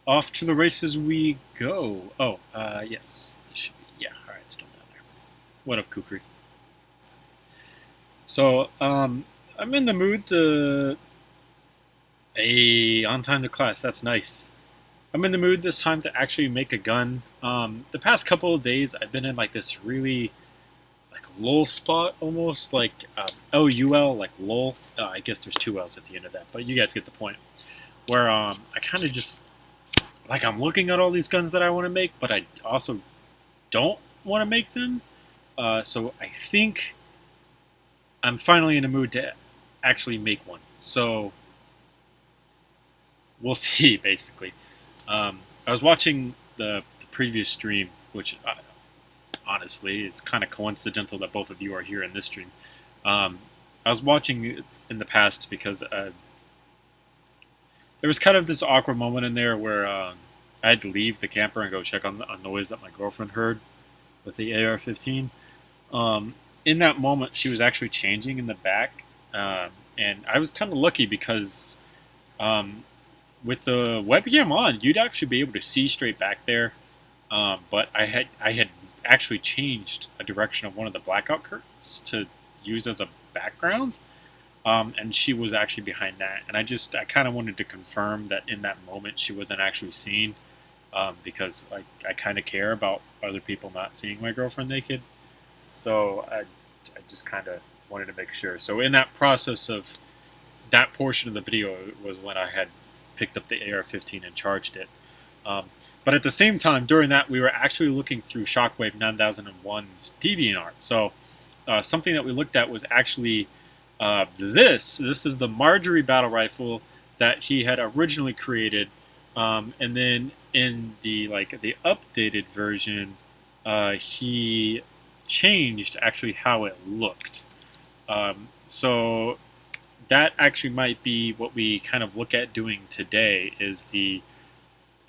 Off to the races we go. Oh, yes. It should be. Yeah, alright, still down there. What up, Kukri? So, I'm in the mood to. Hey, on time to class. That's nice. I'm in the mood this time to actually make a gun. The past couple of days, I've been in like this really like lull spot almost, like LUL, like lull. I guess there's two L's at the end of that, but you guys get the point. Where I kind of just like I'm looking at all these guns that I want to make, but I also don't want to make them. So I think I'm finally in the mood to actually make one. So we'll see, basically. I was watching the previous stream, which honestly, it's kind of coincidental that both of you are here in this stream. Um, I was watching it in the past because there was kind of this awkward moment in there where I had to leave the camper and go check on a noise that my girlfriend heard with the AR-15. Um, in that moment, she was actually changing in the back, and I was kind of lucky because um, with the webcam on, you'd actually be able to see straight back there. But I had actually changed a direction of one of the blackout curtains to use as a background, and she was actually behind that. And I kind of wanted to confirm that in that moment she wasn't actually seen, because I kind of care about other people not seeing my girlfriend naked. So I just kind of wanted to make sure. So in that process of that portion of the video was when I had picked up the AR-15 and charged it. Um, but at the same time, during that, we were actually looking through Shockwave 9001's DeviantArt. So something that we looked at was actually this. This is the Marjorie battle rifle that he had originally created, and then in the updated version, he changed actually how it looked. So that actually might be what we kind of look at doing today. Is the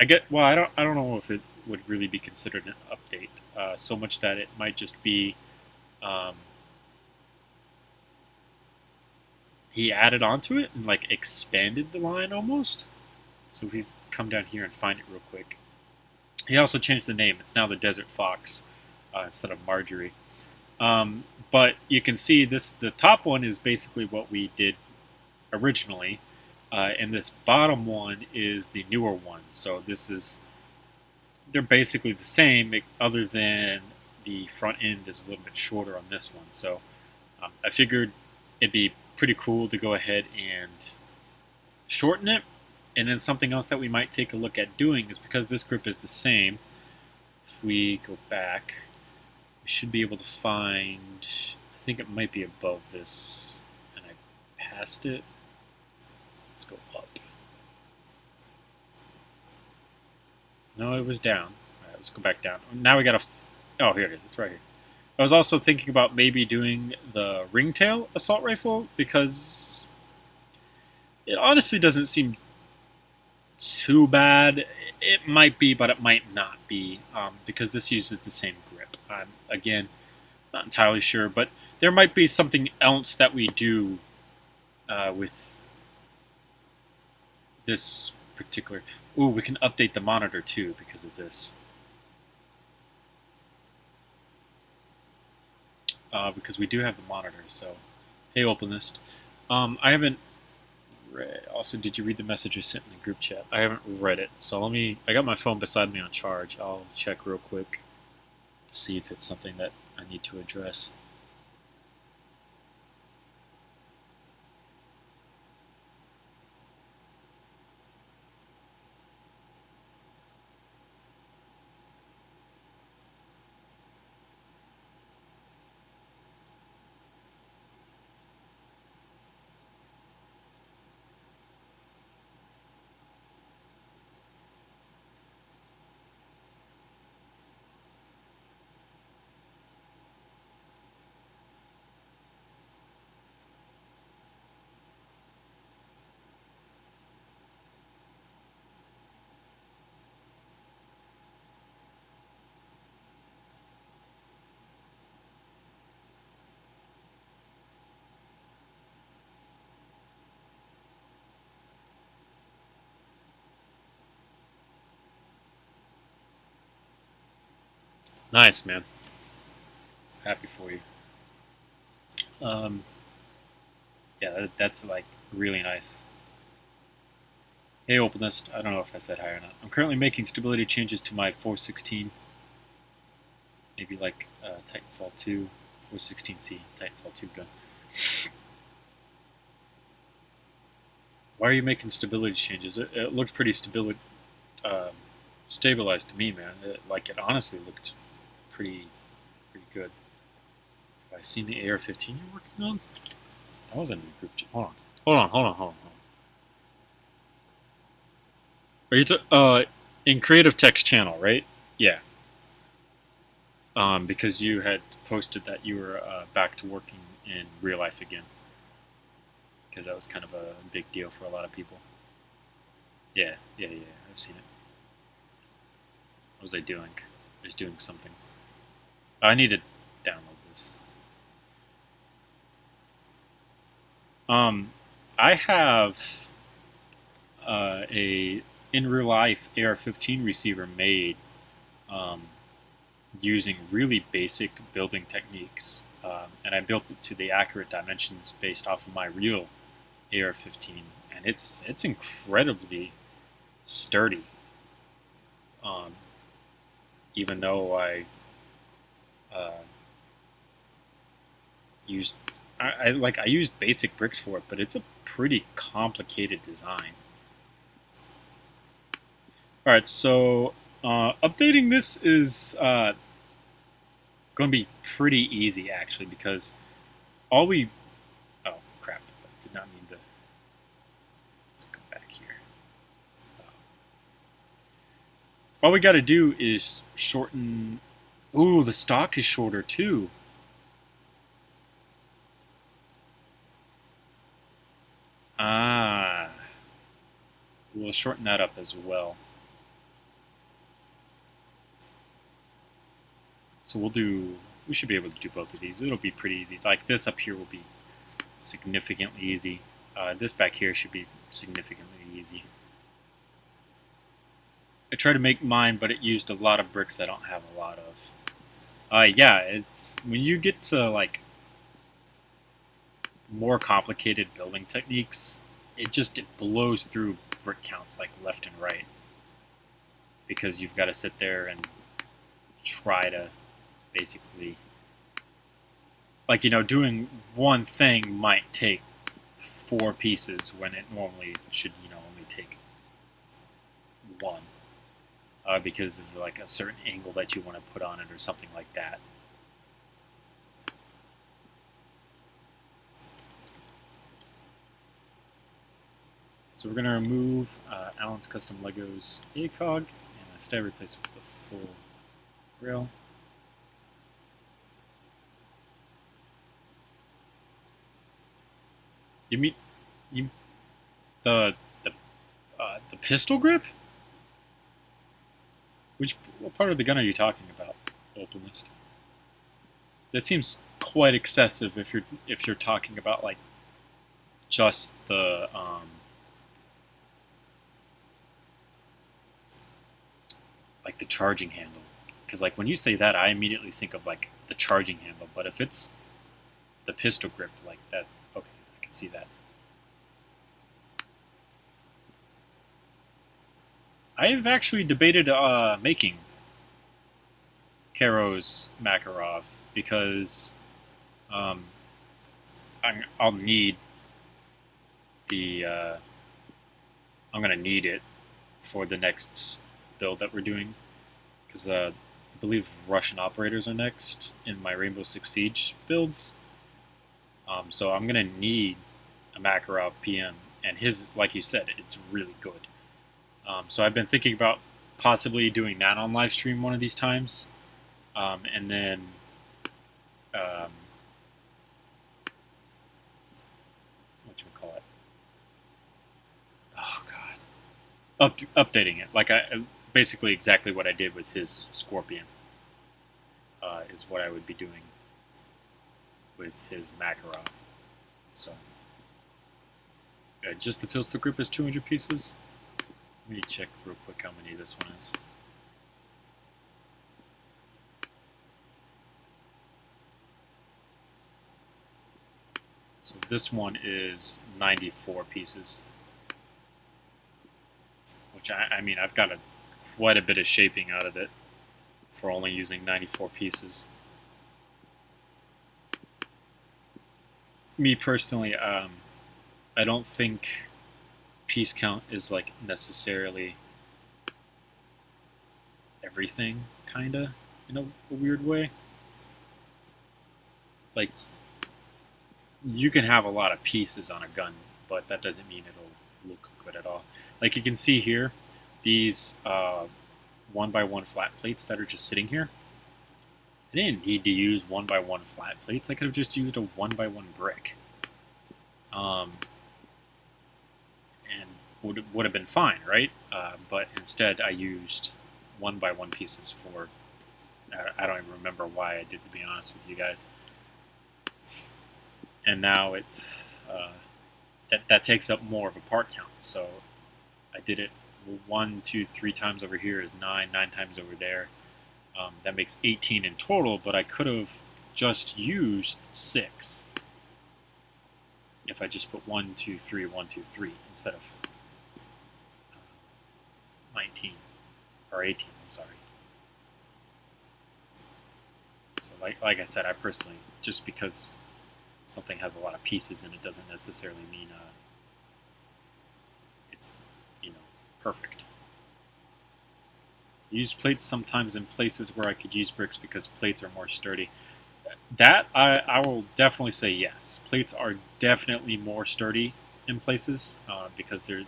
I get well, I don't know if it would really be considered an update, so much that it might just be um, he added onto it and like expanded the line almost. So if we come down here and find it real quick. He also changed the name. It's now the Desert Fox instead of Marjorie. But you can see this. The top one is basically what we did originally, and this bottom one is the newer one. So this is they're basically the same, other than the front end is a little bit shorter on this one. So I figured it'd be pretty cool to go ahead and shorten it. And then something else that we might take a look at doing is because this grip is the same. If we go back, we should be able to find. I think it might be above this, and I passed it. Let's go up. No, it was down. All right, let's go back down. Now we got to. Oh, here it is. It's right here. I was also thinking about maybe doing the ringtail assault rifle because it honestly doesn't seem too bad. It might be, but it might not be, because this uses the same grip. I'm again not entirely sure, but there might be something else that we do with this particular. Ooh, we can update the monitor too because of this. Because we do have the monitor. So, hey, Openist. I haven't read. Also, did you read the message I sent in the group chat? I haven't read it, so let me. I got my phone beside me on charge. I'll check real quick to see if it's something that I need to address. Nice, man. Happy for you. Um, yeah, that's like really nice. Hey, Opalist. I don't know if I said hi or not. I'm currently making stability changes to my 416. Maybe like Titanfall 2, 416C, Titanfall 2 gun. Why are you making stability changes? It looked pretty um, stabilized to me, man. It honestly looked pretty good. Have I seen the AR-15 you're working on? That was a new group. Hold on. Are you in Creative Text channel, right? Yeah. Because you had posted that you were back to working in real life again, because that was kind of a big deal for a lot of people. Yeah. I've seen it. What was I doing? I was doing something. I need to download this. Um, I have a in real life AR-15 receiver made um, using really basic building techniques, and I built it to the accurate dimensions based off of my real AR-15, and it's incredibly sturdy. Um, Even though uh, used I used basic bricks for it, but it's a pretty complicated design. All right, so updating this is going to be pretty easy actually, because all we oh crap, I did not mean to. Let's go back here. All we got to do is shorten. Ooh, the stock is shorter too. Ah, we'll shorten that up as well. So we should be able to do both of these. It'll be pretty easy. Like this up here will be significantly easy. This back here should be significantly easy. I tried to make mine, but it used a lot of bricks I don't have a lot of. Yeah, it's when you get to like more complicated building techniques, it blows through brick counts like left and right, because you've got to sit there and try to basically, like, doing one thing might take 4 pieces when it normally should only take one, because of like a certain angle that you want to put on it or something like that. So we're going to remove Alan's Custom Legos ACOG and instead replace it with a full rail. You mean the the pistol grip? What part of the gun are you talking about, Opalist? That seems quite excessive if you're talking about like just the like the charging handle. Because like when you say that, I immediately think of like the charging handle. But if it's the pistol grip like that, okay, I can see that. I have actually debated making Karo's Makarov, because um, I'll need the I'm gonna need it for the next build that we're doing, because I believe Russian operators are next in my Rainbow Six Siege builds. So I'm gonna need a Makarov PM, and his, like you said, it's really good. So I've been thinking about possibly doing that on live stream one of these times, and then um, what you call it? Oh God, updating it like I basically exactly what I did with his Scorpion is what I would be doing with his Makarov. So just the pistol grip is 200 pieces. Let me check real quick how many this one is. So this one is 94 pieces, which I mean, I've got quite a bit of shaping out of it for only using 94 pieces. Me personally, I don't think piece count is like necessarily everything, kinda, in a weird way. Like, you can have a lot of pieces on a gun, but that doesn't mean it'll look good at all. Like you can see here, these 1x1 flat plates that are just sitting here. I didn't need to use 1x1 flat plates. I could have just used a 1x1 brick. And would have been fine, right? But instead I used 1x1 pieces for, I don't even remember why I did, to be honest with you guys. And now that takes up more of a part count. So I did it 1, 2, 3 times over here is 9, 9 times over there. That makes 18 in total, but I could have just used 6 if I just put 1, 2, 3, 1, 2, 3 instead of 19 or 18. I'm sorry. So like I said, I personally, just because something has a lot of pieces in it doesn't necessarily mean it's, perfect. Use plates sometimes in places where I could use bricks because plates are more sturdy. That I will definitely say yes. Plates are definitely more sturdy in places because there's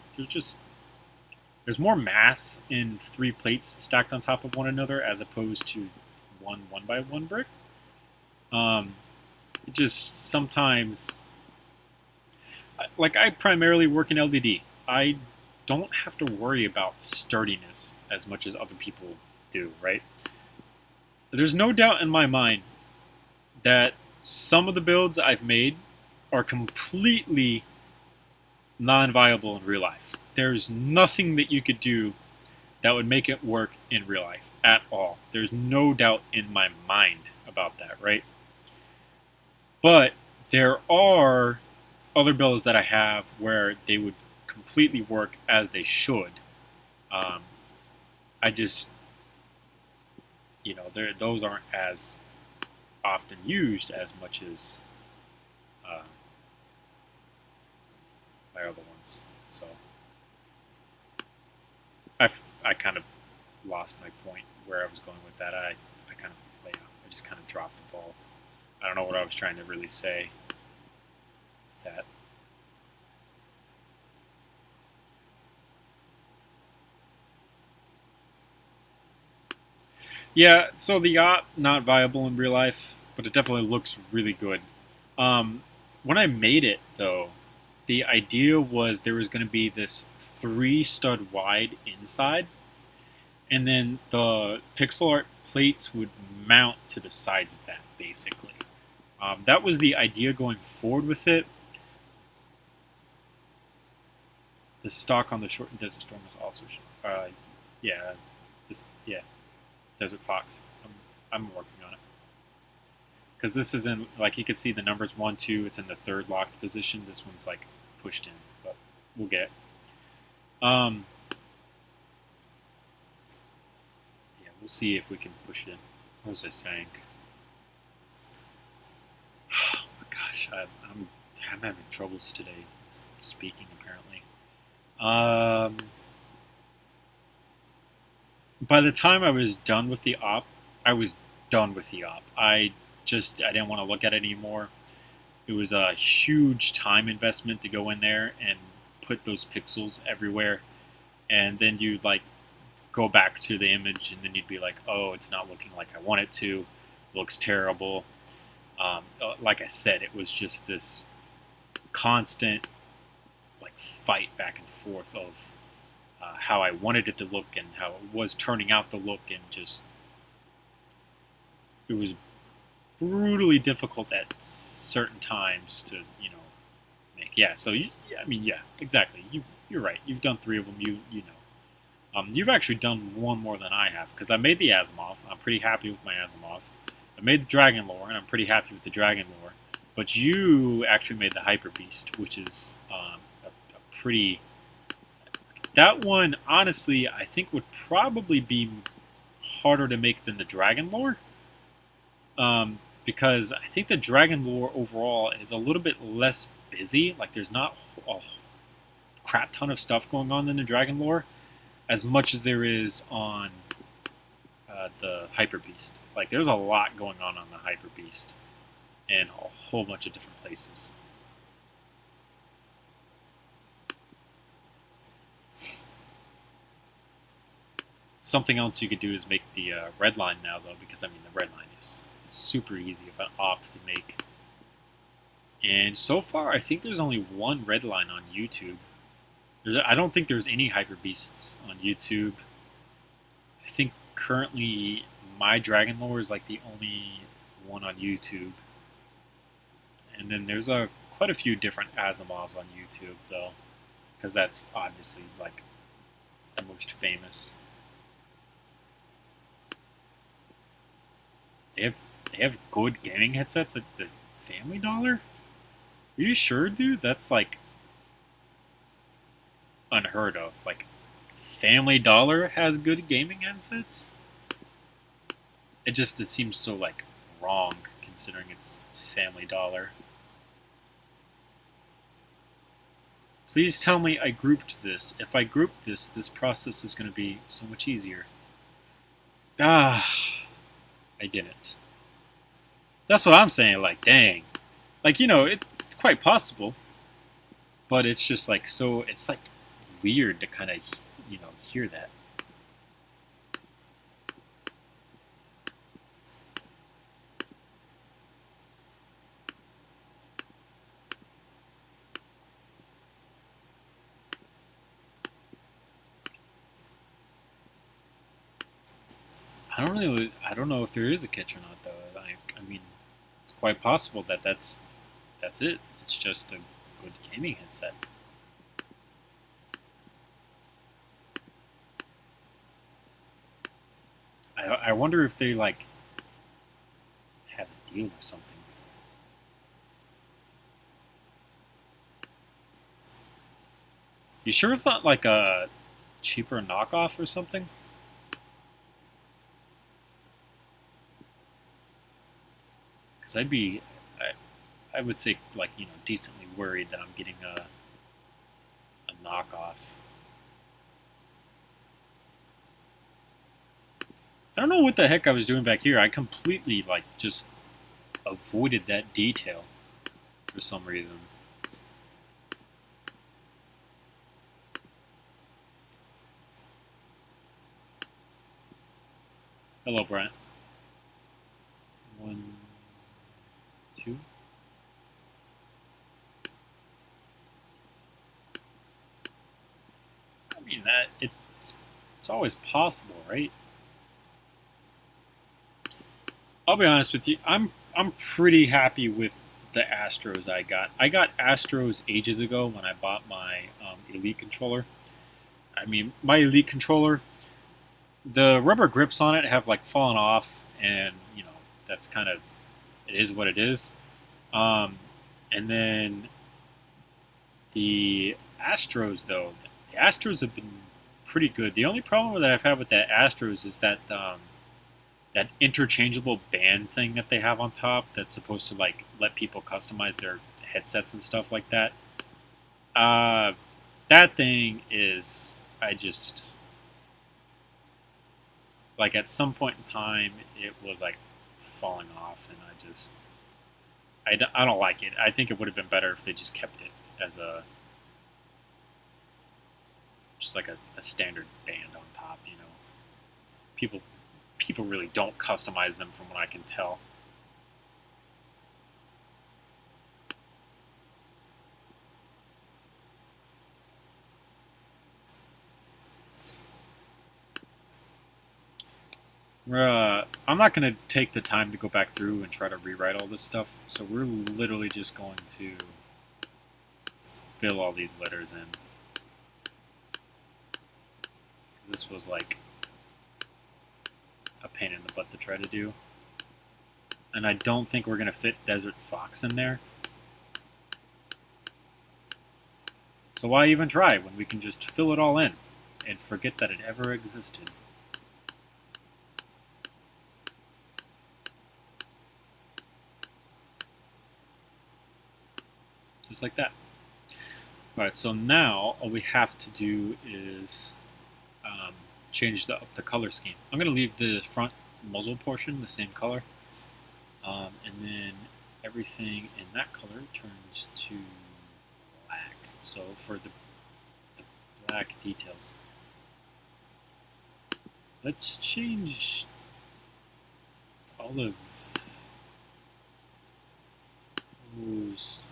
more mass in 3 plates stacked on top of one another as opposed to one 1x1 brick. It just sometimes, like, I primarily work in LDD. I don't have to worry about sturdiness as much as other people do, right? There's no doubt in my mind that some of the builds I've made are completely non-viable in real life. There's nothing that you could do that would make it work in real life at all. There's no doubt in my mind about that, right? But there are other builds that I have where they would completely work as they should. I just, those aren't as often used as much as my other ones. So I kind of lost my point where I was going with that. I kind of I just kind of dropped the ball. I don't know what I was trying to really say. That. Yeah, so the yacht, not viable in real life, but it definitely looks really good. When I made it, though, the idea was there was going to be this 3-stud wide inside, and then the pixel art plates would mount to the sides of that, basically. That was the idea going forward with it. The stock on the short and Desert Storm is also, yeah, Desert Fox. I'm working on it. Because this is in, like, you can see the numbers 1, 2, it's in the 3rd locked position. This one's, like, pushed in, but we'll get it. Yeah, we'll see if we can push it in. What was I saying? Oh my gosh, I'm having troubles today speaking, apparently. By the time I was done with the op, I was done with the op. I didn't want to look at it anymore. It was a huge time investment to go in there and put those pixels everywhere, and then you'd like go back to the image, and then you'd be like, oh, it's not looking like I want it to. It looks terrible. Like I said, it was just this constant like fight back and forth of how I wanted it to look and how it was turning out to look, and just it was brutally difficult at certain times to make. Yeah, so yeah, exactly. You're right. You've done 3 of them. You know. You've actually done one more than I have, because I made the Asimov. I'm pretty happy with my Asimov. I made the Dragon Lore, and I'm pretty happy with the Dragon Lore. But you actually made the Hyper Beast, which is a pretty. That one, honestly, I think would probably be harder to make than the Dragon Lore. Because I think the Dragon Lore overall is a little bit less busy. Like, there's not a crap ton of stuff going on in the Dragon Lore as much as there is on the Hyper Beast. Like, there's a lot going on the Hyper Beast in a whole bunch of different places. Something else you could do is make the red line now, though, because I mean the red line is super easy of an op to make. And so far, I think there's only one red line on YouTube. I don't think there's any Hyper Beasts on YouTube. I think currently my Dragon Lore is like the only one on YouTube. And then there's quite a few different Asimovs on YouTube, though, because that's obviously like the most famous. They have good gaming headsets at the Family Dollar? Are you sure, dude? That's like unheard of. Like, Family Dollar has good gaming headsets? It seems so like wrong considering it's Family Dollar. Please tell me I grouped this. If I group this process is going to be so much easier. Ah, I didn't. That's what I'm saying. Like, dang. Like, it's quite possible. But it's just like so. It's like weird to kind of, hear that. I don't know if there is a catch or not, though. I mean, it's quite possible that that's it. It's just a good gaming headset. I wonder if they like have a deal or something. You sure it's not like a cheaper knockoff or something? Because I would say like decently worried that I'm getting a knockoff. I don't know what the heck I was doing back here. I completely like just avoided that detail for some reason. Hello, Brent. 1, 2. I mean it's always possible, right? I'll be honest with you. I'm pretty happy with the Astros I got. I got Astros ages ago when I bought my Elite controller. I mean, my Elite controller, the rubber grips on it have like fallen off, and that's kind of it is what it is. And then the Astros, though, the Astros have been pretty good. The only problem that I've had with the Astros is that that interchangeable band thing that they have on top that's supposed to like let people customize their headsets and stuff like that. That thing is, I just like at some point in time it was like falling off, and I don't like it. I think it would have been better if they just kept it as just like a standard band on top. People really don't customize them from what I can tell. I'm not going to take the time to go back through and try to rewrite all this stuff, so we're literally just going to fill all these letters in. This was like a pain in the butt to try to do. And I don't think we're going to fit Desert Fox in there. So why even try when we can just fill it all in and forget that it ever existed? Just like that. Alright, so now all we have to do is change the color scheme. I'm going to leave the front muzzle portion the same color, and then everything in that color turns to black. So for the black details, let's change all of those.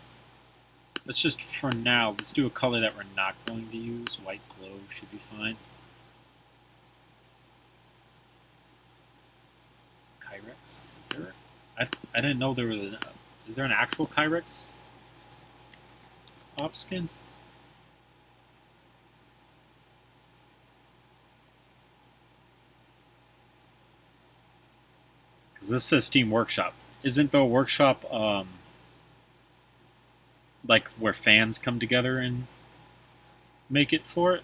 Let's just, for now, let's do a color that we're not going to use. White glow should be fine. Kyrex? Is there? I didn't know there was a. Is there an actual Kyrex op skin? Because this says Steam Workshop. Isn't the workshop like where fans come together and make it for it?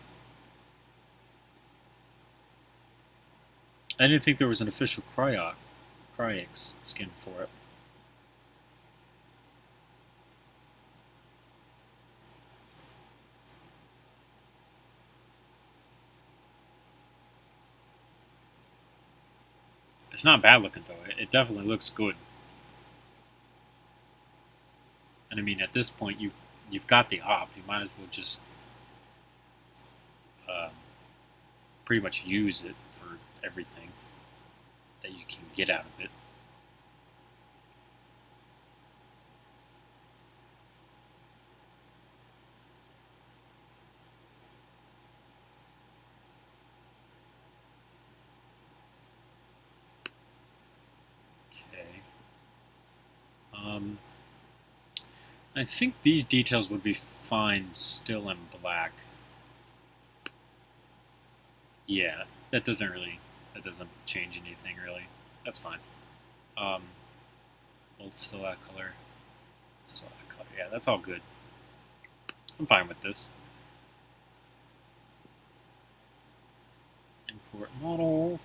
I didn't think there was an official Cryox skin for it. It's not bad looking though. It definitely looks good. And I mean, at this point, you've got the op. You might as well just pretty much use it for everything that you can get out of it. Okay. I think these details would be fine still in black. Yeah, that doesn't change anything really. That's fine. Bolt still that color. Still that color. Yeah, that's all good. I'm fine with this. Import model.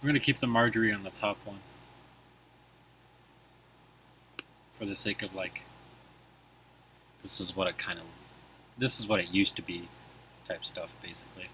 I'm going to keep the Marjorie on the top one. For the sake of like, this is what it used to be type stuff, basically.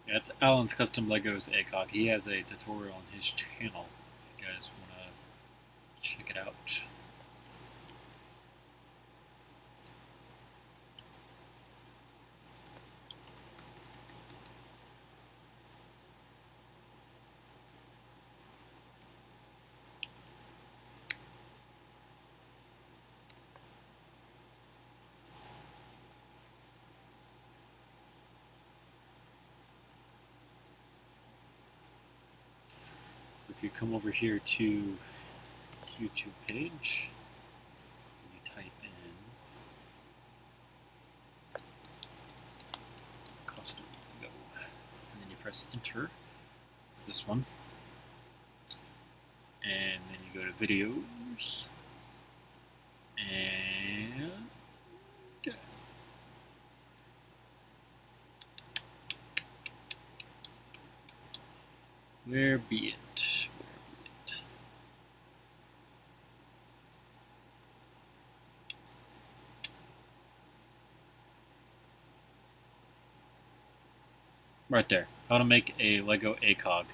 Yeah, it's Alan's Custom Legos ACOG. He has a tutorial on his channel. If you guys want to check it out. if you come over here to YouTube page, you type in custom Lego, and then you press enter. It's this one, and then you go to videos, and where be it? Right there. How to make a Lego ACOG.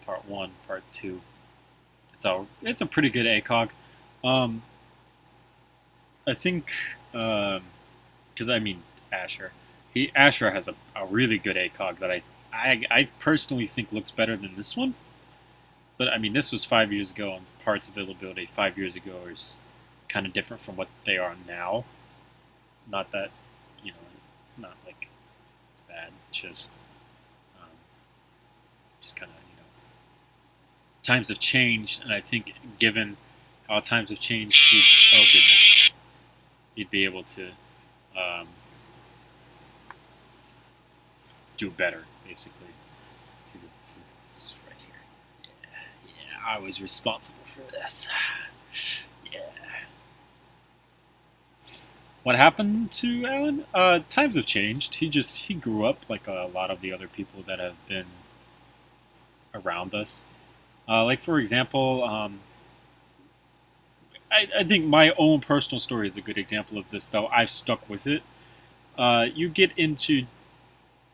Part 1, Part 2. It's a pretty good ACOG. I think because I mean Asher, Asher has a really good ACOG that I personally think looks better than this one. But I mean, this was 5 years ago, and parts availability 5 years ago is kind of different from what they are now. Not that, you know, not like it's bad. It's just kind of, times have changed, and I think given how times have changed, oh goodness, you'd be able to do better, basically. See, this is right here. Yeah, I was responsible for this. Yeah. What happened to Alan? Times have changed. He grew up like a lot of the other people that have been around us. Like for example, I think my own personal story is a good example of this. Though I've stuck with it. You get into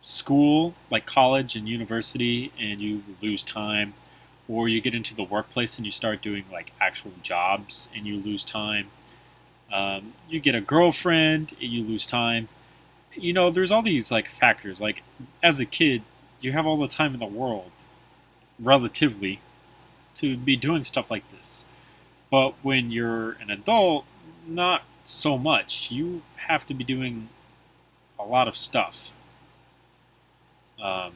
school, like college and university, and you lose time, or you get into the workplace and you start doing like actual jobs and you lose time. You get a girlfriend and you lose time. There's all these like factors. Like as a kid, you have all the time in the world, relatively, to be doing stuff like this. But when you're an adult, not so much. You have to be doing a lot of stuff. Um,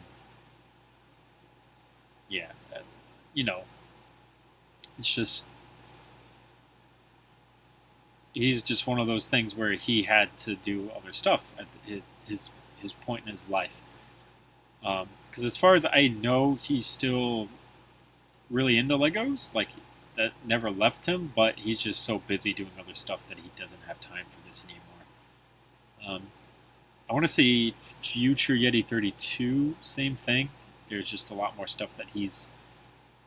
yeah, you know, it's just he's just one of those things where he had to do other stuff at his point in his life. Because as far as I know, he's still really into Legos. Like that never left him, but he's just so busy doing other stuff that he doesn't have time for this anymore. I want to say Future Yeti 32, same thing. There's just a lot more stuff that he's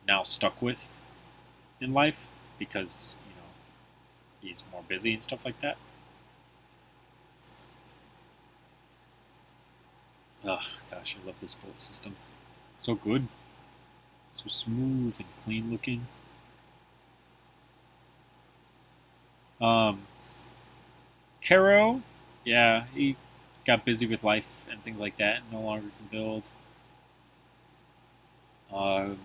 now stuck with in life because he's more busy and stuff like that. Oh gosh, I love this bolt system. So good, so smooth and clean looking. Caro, yeah, he got busy with life and things like that, and no longer can build. Um,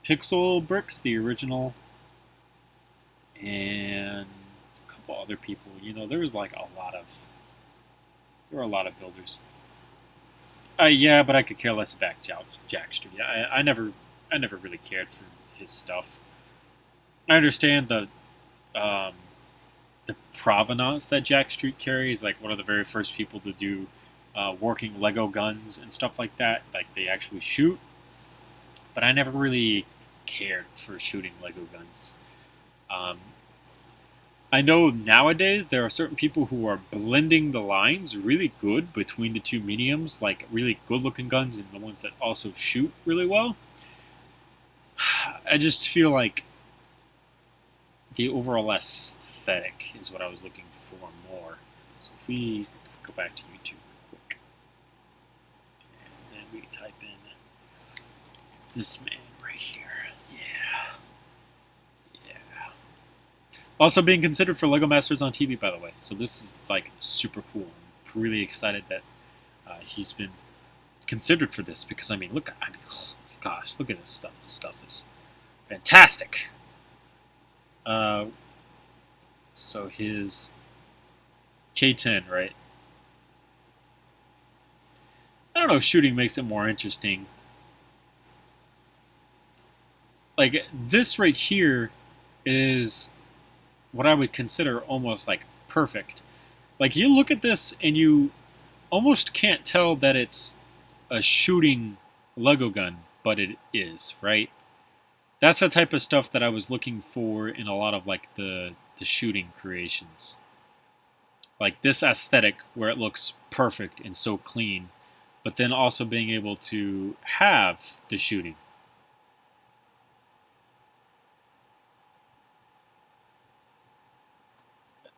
Pixel Bricks, the original, and a couple other people. There was like there were a lot of builders. Yeah, but I could care less about Jack Street. I never really cared for his stuff. I understand um, the provenance that Jack Street carries. Like one of the very first people to do working Lego guns and stuff like that. Like they actually shoot, but I never really cared for shooting Lego guns. Um, I know nowadays there are certain people who are blending the lines really good between the two mediums, like really good looking guns and the ones that also shoot really well. I just feel like the overall aesthetic is what I was looking for more. So if we go back to YouTube real quick, and then we type in this man right here. Yeah. Yeah. Also being considered for Lego Masters on TV, by the way. So this is like super cool. I'm really excited that he's been considered for this because oh, gosh, look at this stuff. This stuff is fantastic. So his K.II, right? I don't know if shooting makes it more interesting. like this right here is what I would consider almost like perfect. Like you look at this and you almost can't tell that it's a shooting Lego gun, but it is, right? That's the type of stuff that I was looking for in a lot of like the shooting creations. Like this aesthetic where it looks perfect and so clean, but then also being able to have the shooting.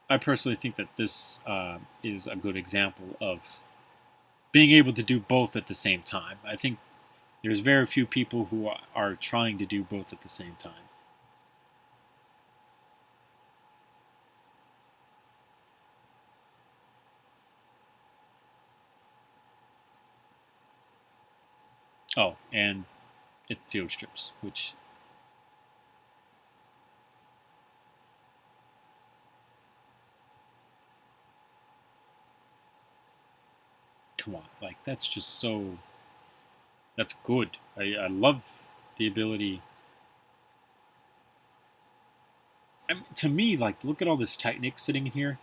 I personally think that this is a good example of being able to do both at the same time. I think there's very few people who are trying to do both at the same time. Oh, and it field strips, which come on, like that's just so that's good. I love the ability. To me, like look at all this Technic sitting here.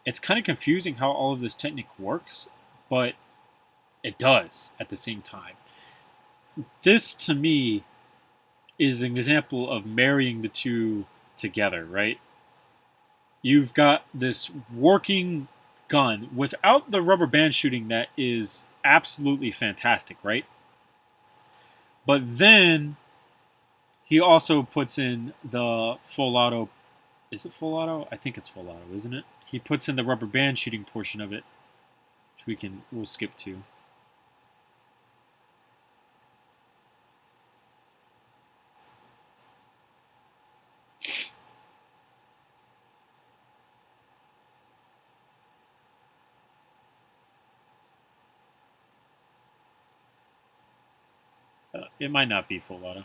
It's kind of confusing how all of this Technic works, but it does at the same time. This to me is an example of marrying the two together, right? You've got this working gun without the rubber band shooting that is absolutely fantastic, right? But then he also puts in the full auto. Is it full auto? I think it's full auto, isn't it? He puts in the rubber band shooting portion of it, which we'll skip to. It might not be full auto.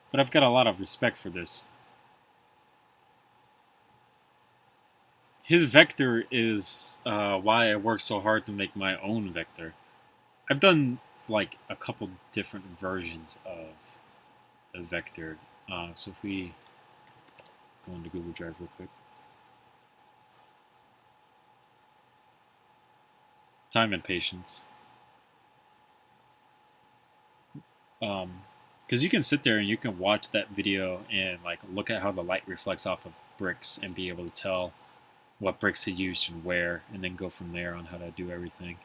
But I've got a lot of respect for this. His vector is why I work so hard to make my own vector. I've done like a couple different versions of the vector. So if we go into Google Drive real quick. Time and patience. Because you can sit there and you can watch that video and like look at how the light reflects off of bricks and be able to tell what bricks he used and where, and then go from there on how to do everything.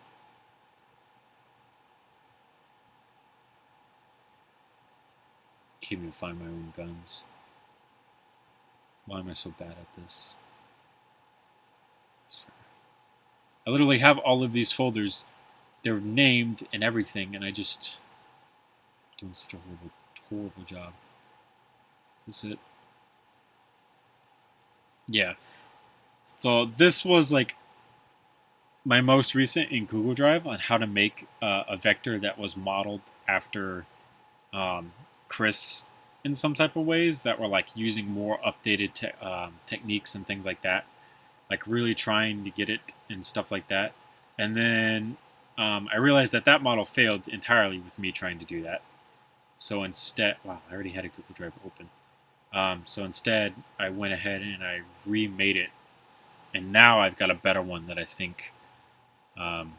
Can't even find my own guns. Why am I so bad at this? I literally have all of these folders. They're named and everything, and I just doing such a horrible job. Is this it? Yeah. So this was like my most recent in Google Drive on how to make a vector that was modeled after um, Chris in some type of ways that were like using more updated techniques and things like that, like really trying to get it and stuff like that. And then I realized that that model failed entirely with me trying to do that. So instead, wow, I already had a Google Drive open. So instead, I went ahead and I remade it, and now I've got a better one that I think um,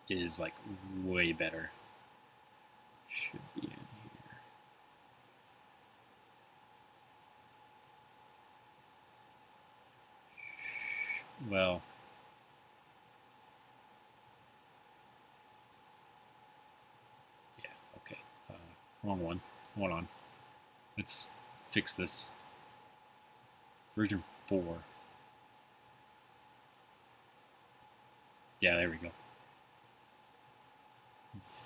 is like way better. Should be in here. Well, yeah, okay. Wrong one. Hold on. Let's fix this. Version 4. Yeah, there we go.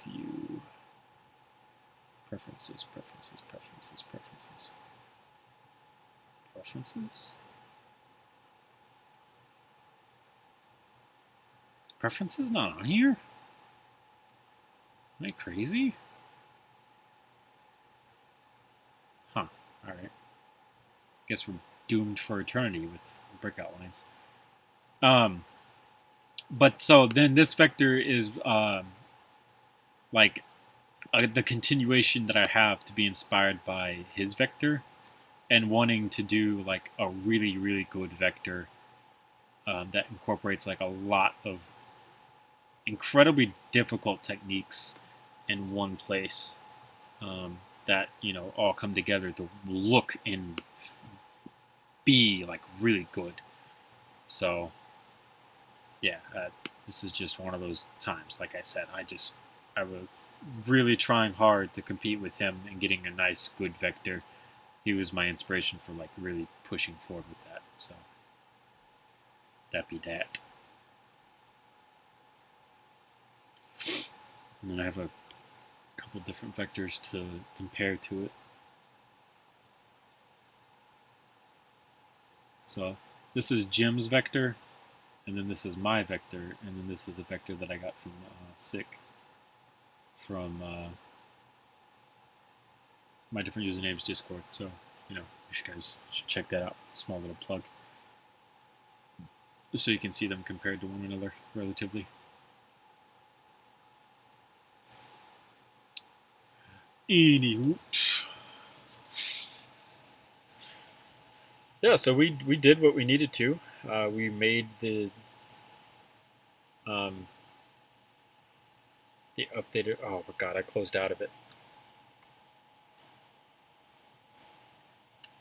View. Preferences, preferences, preferences, preferences. Preferences? Preferences not on here? Am I crazy? Huh. Alright. Guess we're doomed for eternity with breakout lines. Um, but so then this vector is like the continuation that I have to be inspired by his vector and wanting to do like a really really good vector that incorporates like a lot of incredibly difficult techniques in one place that all come together to look and be like really good. So yeah, this is just one of those times. Like I said, I was really trying hard to compete with him and getting a nice good vector. He was my inspiration for like really pushing forward with that. So that be that. And then I have a couple different vectors to compare to it. So this is Jim's vector, and then this is my vector, and then this is a vector that I got from Sick from my different usernames Discord. So you guys should check that out. Small little plug, just so you can see them compared to one another relatively. Anywho. Yeah, so we did what we needed to. We made the updated. Oh my god, I closed out of it.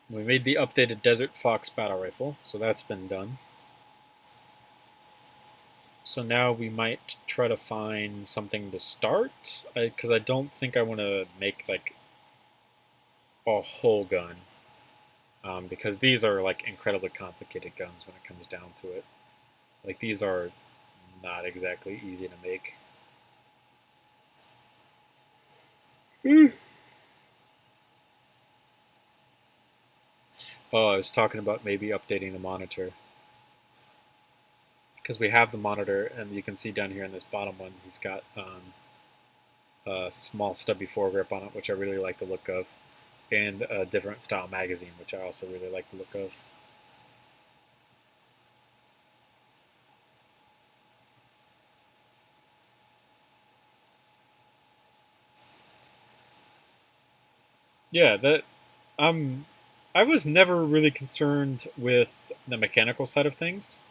We made the updated Desert Fox battle rifle, so that's been done. So now we might try to find something to start, because I don't think I want to make like a whole gun, because these are like incredibly complicated guns when it comes down to it. Like these are not exactly easy to make. Oh, I was talking about maybe updating the monitor. Because we have the monitor, and you can see down here in this bottom one, he's got a small stubby foregrip on it, which I really like the look of, and a different style magazine, which I also really like the look of. Yeah, I was never really concerned with the mechanical side of things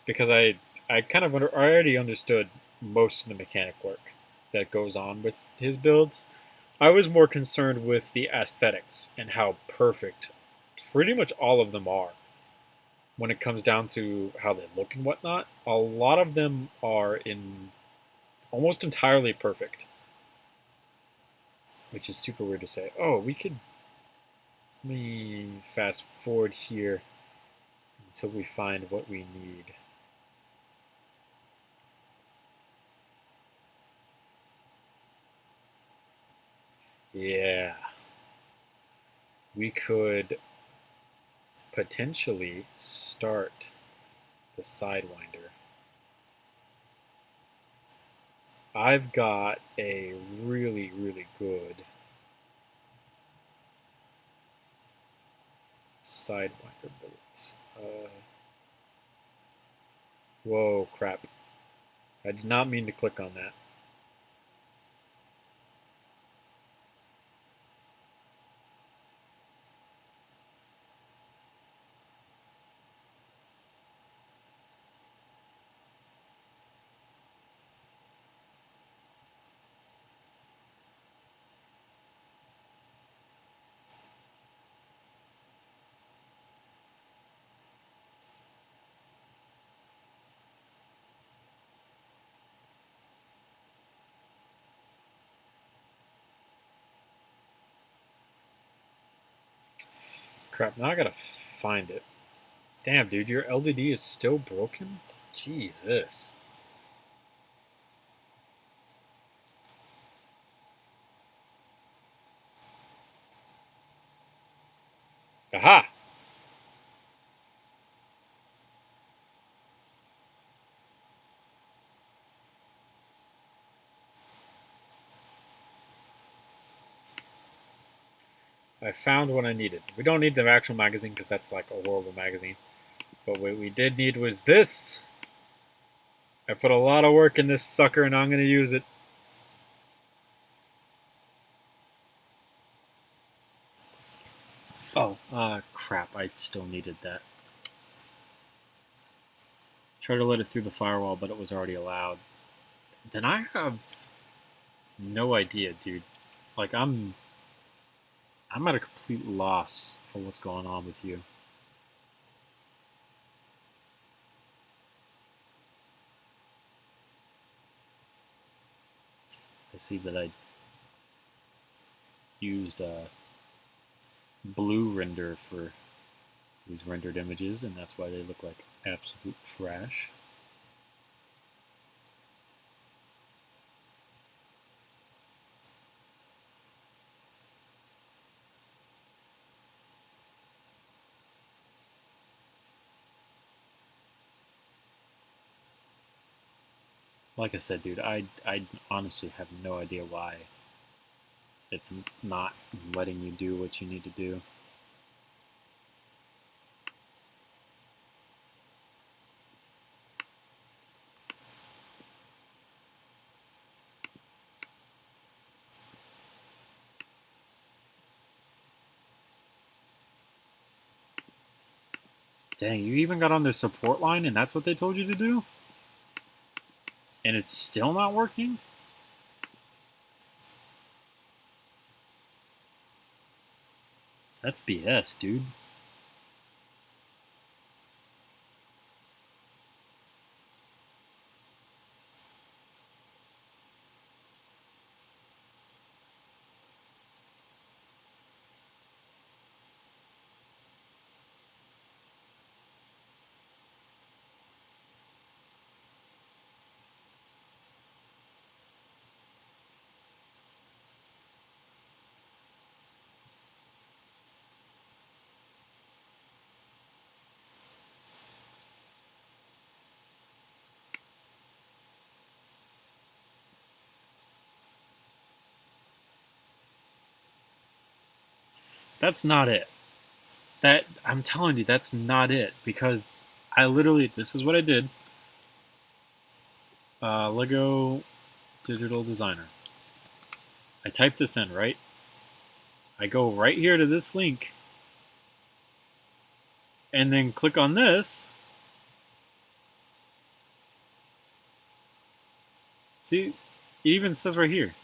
because I kind of I already understood most of the mechanic work that goes on with his builds. I was more concerned with the aesthetics and how perfect pretty much all of them are when it comes down to how they look and whatnot. A lot of them are in almost entirely perfect, which is super weird to say. Oh, we could let me fast forward here until we find what we need. Yeah, we could potentially start the Sidewinder. I've got a really, really good Sidewinder bullet. Whoa, crap. I did not mean to click on that. Crap, now I gotta find it. Damn, dude, your LDD is still broken? Jesus. Aha! I found what I needed. We don't need the actual magazine because that's like a horrible magazine. But what we did need was this. I put a lot of work in this sucker and I'm going to use it. Oh, crap. I still needed that. Tried to let it through the firewall, but it was already allowed. Then I have no idea, dude. Like, I'm at a complete loss for what's going on with you. I see that I used blue render for these rendered images, and that's why they look like absolute trash. Like I said, dude, I honestly have no idea why it's not letting you do what you need to do. Dang, you even got on the support line and that's what they told you to do? And it's still not working? That's BS, dude. That's not it. That I'm telling you, that's not it. Because I literally, this is what I did. Lego Digital Designer. I typed this in, right? I go right here to this link and then click on this. See, it even says right here.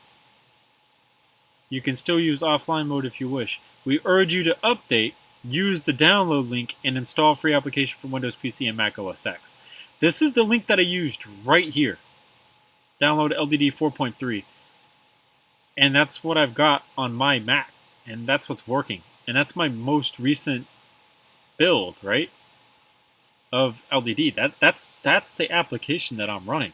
You can still use offline mode if you wish. We urge you to update, use the download link, and install free application for Windows PC and Mac OS X. This is the link that I used right here. Download LDD 4.3. And that's what I've got on my Mac. And that's what's working. And that's my most recent build, right? Of LDD. That's the application that I'm running.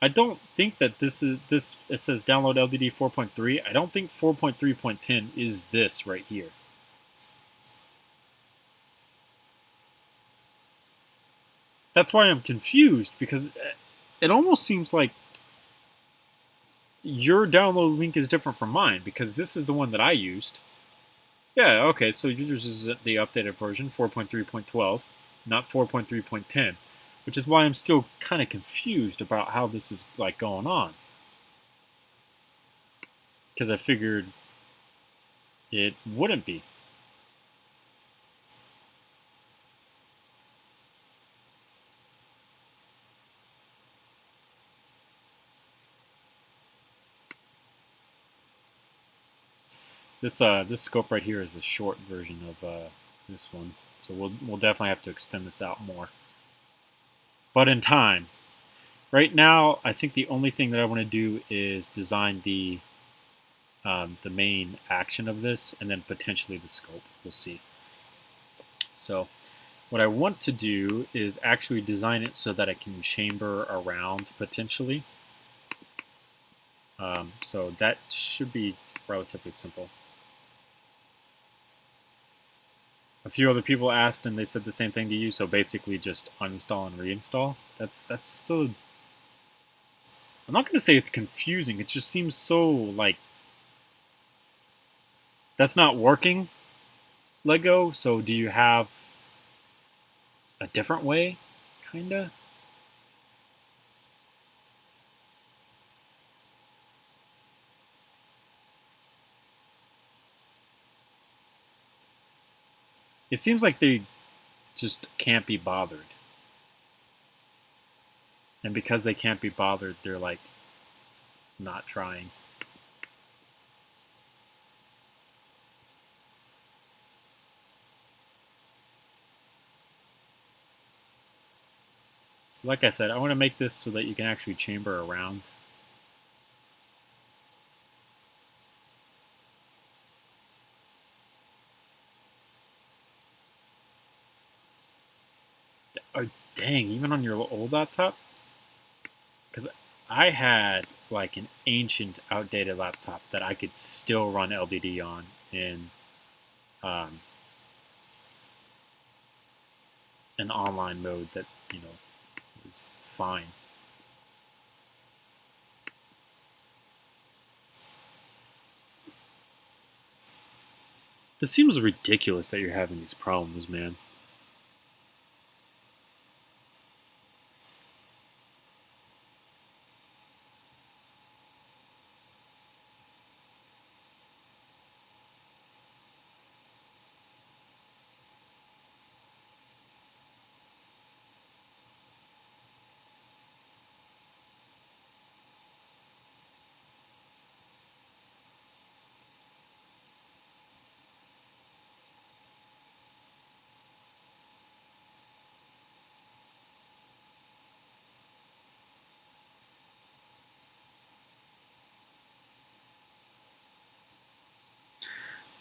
I don't think that this. It says download LDD 4.3. I don't think 4.3.10 is this right here. That's why I'm confused, because it almost seems like your download link is different from mine, because this is the one that I used. Yeah, okay, so yours is the updated version, 4.3.12, not 4.3.10, which is why I'm still kind of confused about how this is like going on. Because I figured it wouldn't be. This scope right here is the short version of this one, so we'll definitely have to extend this out more. But in time. Right now, I think the only thing that I want to do is design the main action of this, and then potentially the scope. We'll see. So what I want to do is actually design it so that it can chamber around potentially. So that should be relatively simple. A few other people asked, and they said the same thing to you. So basically, just uninstall and reinstall. That's still. I'm not going to say it's confusing. It just seems so like That's not working, Lego. So do you have a different way, kinda? It seems like they just can't be bothered. And because they can't be bothered, they're like not trying. So like I said, I want to make this so that you can actually chamber around. Oh, dang, even on your old laptop? Because I had like an ancient, outdated laptop that I could still run LDD on in um, an online mode that, was fine. This seems ridiculous that you're having these problems, man.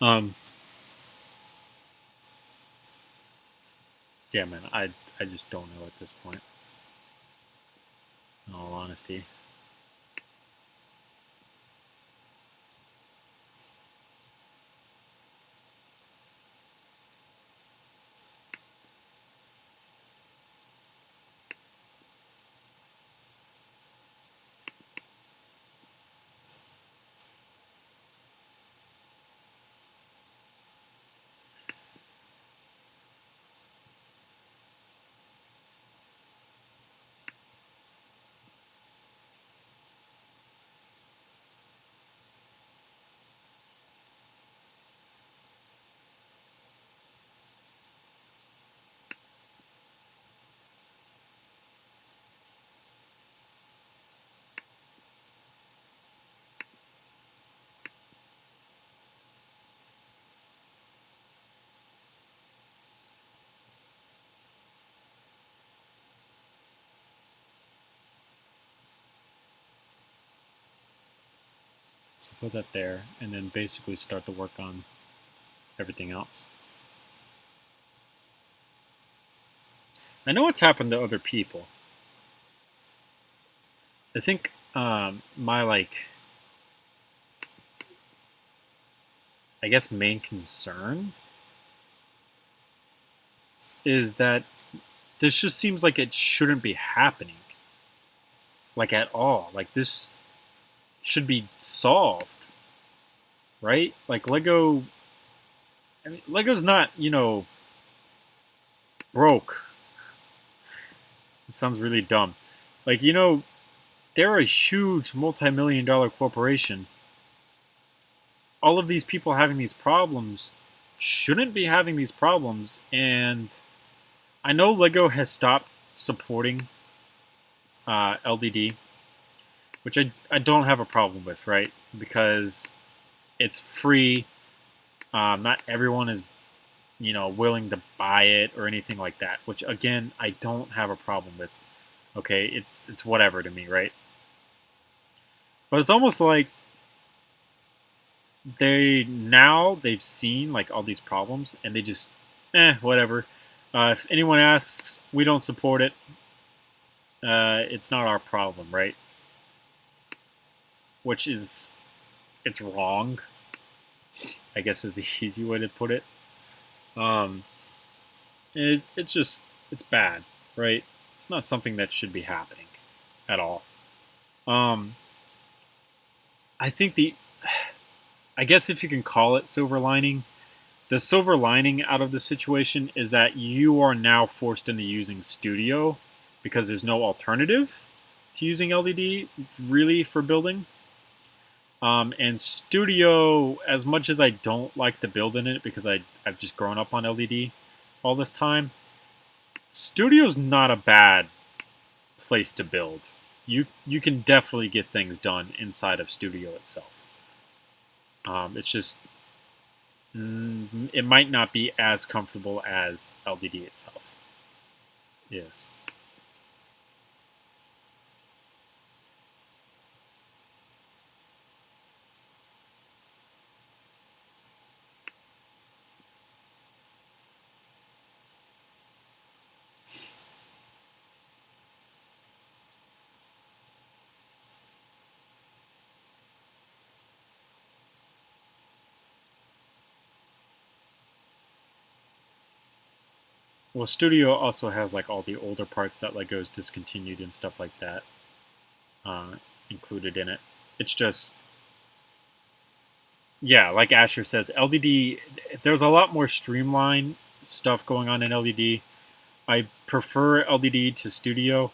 Um, yeah, man, I just don't know at this point, in all honesty. So put that there, and then basically start to work on everything else. I know what's happened to other people. I think my I guess main concern is that this just seems like it shouldn't be happening, like at all. Like this should be solved, right? Like Lego. I mean, Lego's not broke. It sounds really dumb. Like they're a huge multi-million-dollar corporation. All of these people having these problems shouldn't be having these problems, and I know Lego has stopped supporting LDD, which I don't have a problem with, right? Because it's free. Not everyone is, willing to buy it or anything like that. Which again, I don't have a problem with. Okay, it's whatever to me, right? But it's almost like they've seen like all these problems and they just whatever. If anyone asks, we don't support it. It's not our problem, right? Which is it's wrong. I guess is the easy way to put it. Um, it's just it's bad, right? It's not something that should be happening at all. Um, I think I guess if you can call it silver lining, the silver lining out of the situation is that you are now forced into using Studio because there's no alternative to using LDD really for building. And Studio, as much as I don't like to build in it because I've just grown up on LDD all this time, Studio's not a bad place to build. You can definitely get things done inside of Studio itself. It's just it might not be as comfortable as LDD itself is. Well, Studio also has like all the older parts that Lego's discontinued and stuff like that uh, included in it. It's just, yeah, like Asher says, LDD. There's a lot more streamlined stuff going on in LDD. I prefer LDD to Studio.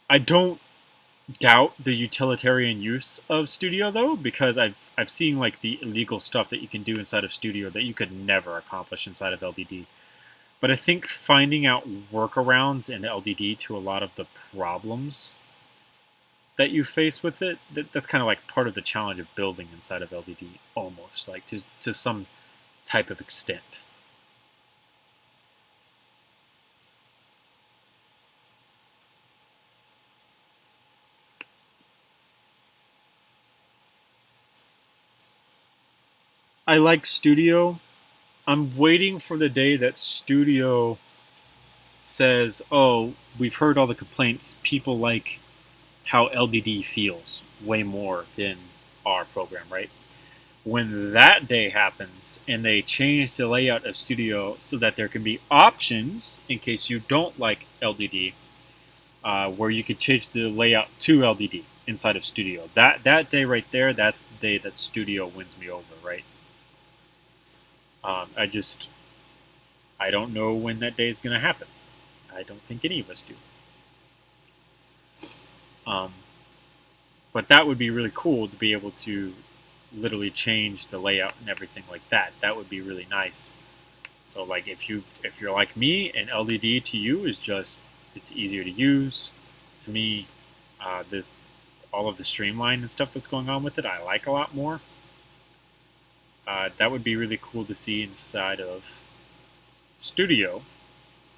I don't doubt the utilitarian use of Studio though, because I've seen like the illegal stuff that you can do inside of Studio that you could never accomplish inside of LDD. But I think finding out workarounds in LDD to a lot of the problems that you face with it, that's kind of like part of the challenge of building inside of LDD, almost like to some type of extent. I like Studio. I'm waiting for the day that Studio says, "Oh, we've heard all the complaints. People like how LDD feels way more than our program, right?" When that day happens and they change the layout of Studio so that there can be options in case you don't like LDD, where you could change the layout to LDD inside of Studio. That day right there, that's the day that Studio wins me over, right? I don't know when that day is going to happen. I don't think any of us do. Um, but that would be really cool to be able to literally change the layout and everything like that. That would be really nice. So like if you're like me, and LDD to you is just it's easier to use. To me, the all of the streamline and stuff that's going on with it, I like a lot more. That would be really cool to see inside of Studio,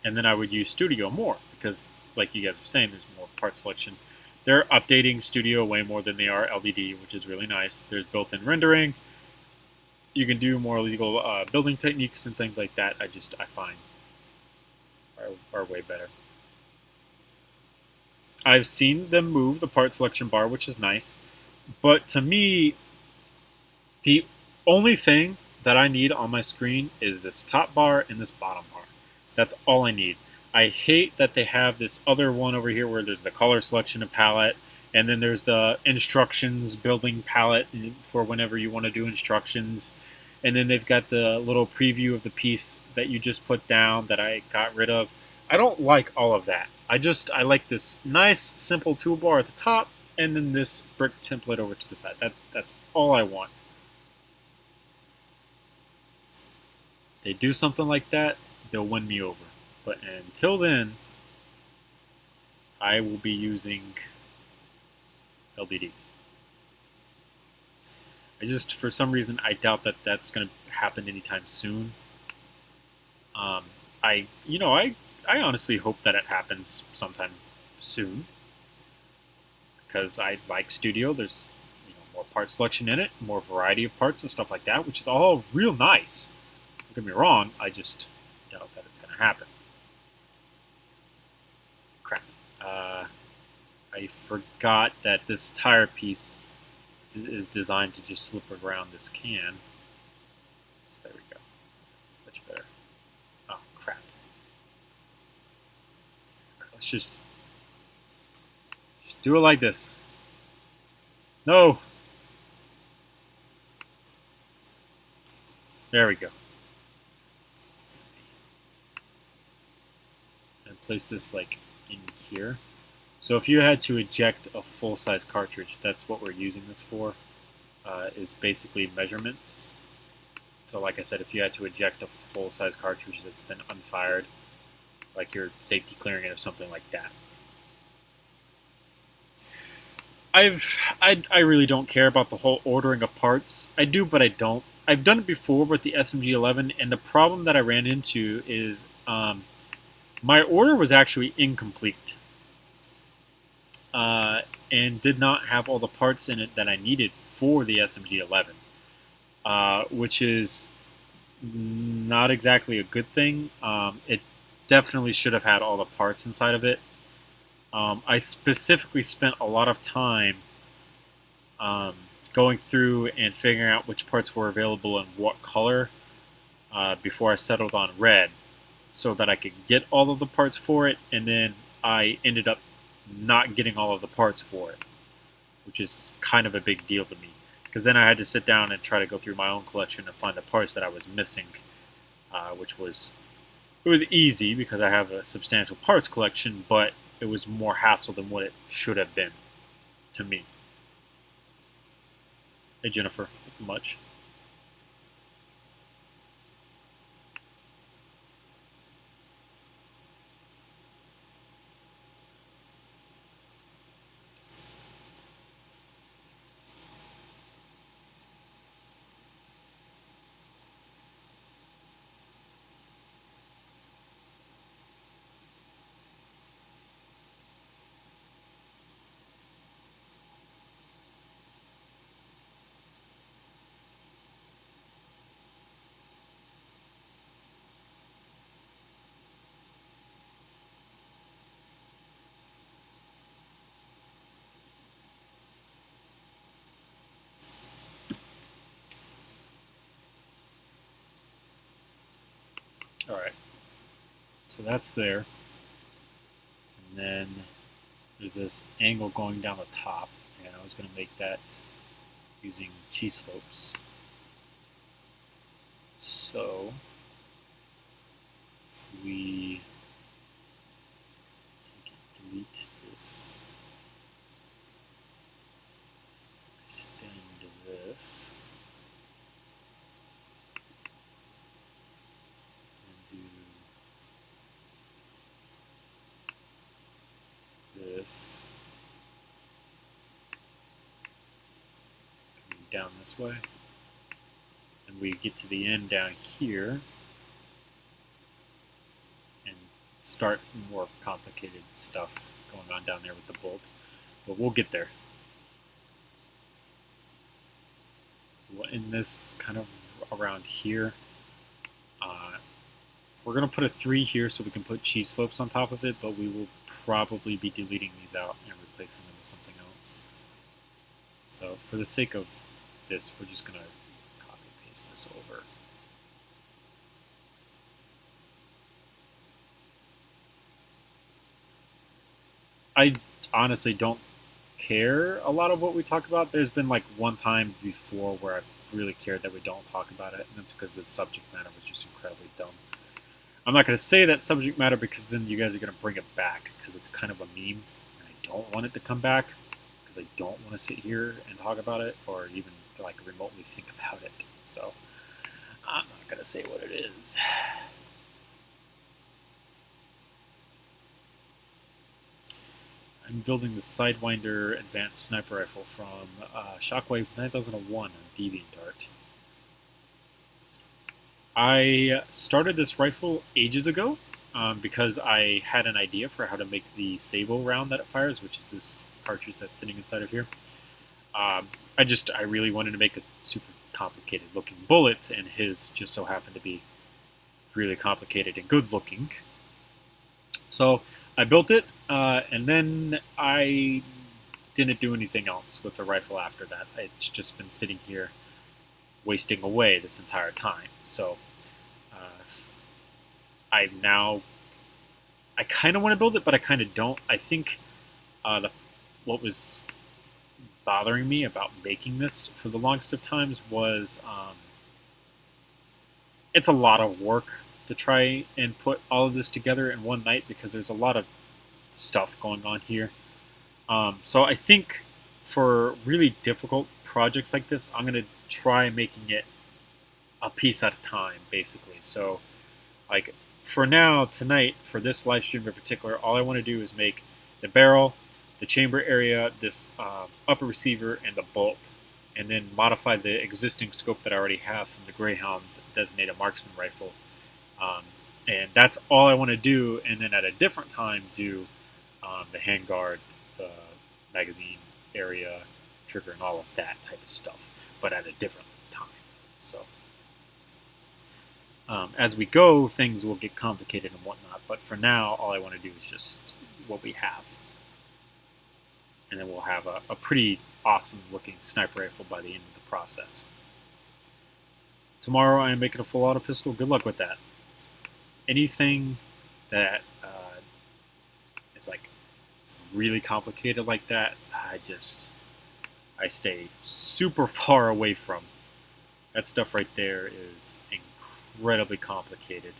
and then I would use Studio more because, like you guys are saying, there's more part selection. They're updating Studio way more than they are LDD, which is really nice. There's built-in rendering. You can do more legal building techniques and things like that. I find are way better. I've seen them move the part selection bar, which is nice. But to me, the only thing that I need on my screen is this top bar and this bottom bar. That's all I need. I hate that they have this other one over here where there's the color selection and palette, and then there's the instructions building palette for whenever you want to do instructions. And then they've got the little preview of the piece that you just put down that I got rid of. I don't like all of that. I like this nice simple toolbar at the top and then this brick template over to the side. That's all I want. They do something like that, they'll win me over. But until then, I will be using LDD. I just, for some reason, I doubt that that's going to happen anytime soon. Um, I honestly hope that it happens sometime soon because I like Studio. There's more part selection in it, more variety of parts and stuff like that, which is all real nice. Don't get me wrong. I just doubt that it's going to happen. Crap. I forgot that this tire piece is designed to just slip around this can. So there we go. Much better. Oh, crap. Let's just do it like this. No! There we go. And place this like in here. So if you had to eject a full-size cartridge, that's what we're using this for. Is basically measurements. So like I said, if you had to eject a full-size cartridge that's been unfired, like you're safety clearing it or something like that. I really don't care about the whole ordering of parts. I do, but I don't. I've done it before with the SMG-11, and the problem that I ran into is my order was actually incomplete and did not have all the parts in it that I needed for the SMG-11, which is not exactly a good thing. It definitely should have had all the parts inside of it. I specifically spent a lot of time going through and figuring out which parts were available and what color before I settled on red, so that I could get all of the parts for it, and then I ended up not getting all of the parts for it, which is kind of a big deal to me, because then I had to sit down and try to go through my own collection and find the parts that I was missing, which was easy because I have a substantial parts collection, but it was more hassle than what it should have been to me. Hey Jennifer, much. All right, so that's there, and then there's this angle going down the top, and I was going to make that using T-slopes. So we delete this, extend this, and do this, coming down this way, and we get to the end down here and start more complicated stuff going on down there with the bolt, but we'll get there. We'll end this kind of around here. We're going to put a 3 here so we can put cheese slopes on top of it, but we will probably be deleting these out and replacing them with something else. So for the sake of this, we're just going to copy and paste this over. I honestly don't care a lot of what we talk about. There's been like one time before where I've really cared that we don't talk about it, and that's because the subject matter was just incredibly dumb. I'm not going to say that subject matter because then you guys are going to bring it back because it's kind of a meme, and I don't want it to come back because I don't want to sit here and talk about it or even to like remotely think about it. So I'm not going to say what it is. I'm building the Sidewinder Advanced Sniper Rifle from Shockwave 9001 on DeviantArt. I started this rifle ages ago because I had an idea for how to make the Sabo round that it fires, which is this cartridge that's sitting inside of here. I really wanted to make a super complicated looking bullet, and his just so happened to be really complicated and good looking. So I built it, and then I didn't do anything else with the rifle after that. It's just been sitting here wasting away this entire time. So I kind of want to build it, but I kind of don't. I think what was bothering me about making this for the longest of times was it's a lot of work to try and put all of this together in one night because there's a lot of stuff going on here. So I think for really difficult projects like this, I'm going to try making it a piece at a time, basically. So, like, for now, tonight, for this live stream in particular, all I want to do is make the barrel, the chamber area, this upper receiver, and the bolt, and then modify the existing scope that I already have from the Greyhound designated marksman rifle. Um, and that's all I want to do, and then at a different time do the handguard, the magazine area, trigger, and all of that type of stuff, but at a different time. So as we go, things will get complicated and whatnot. But for now, all I want to do is just what we have, and then we'll have a pretty awesome looking sniper rifle by the end of the process. Tomorrow, I am making a full auto pistol. Good luck with that. Anything that is like really complicated like that, I stay super far away from. That stuff right there is incredibly complicated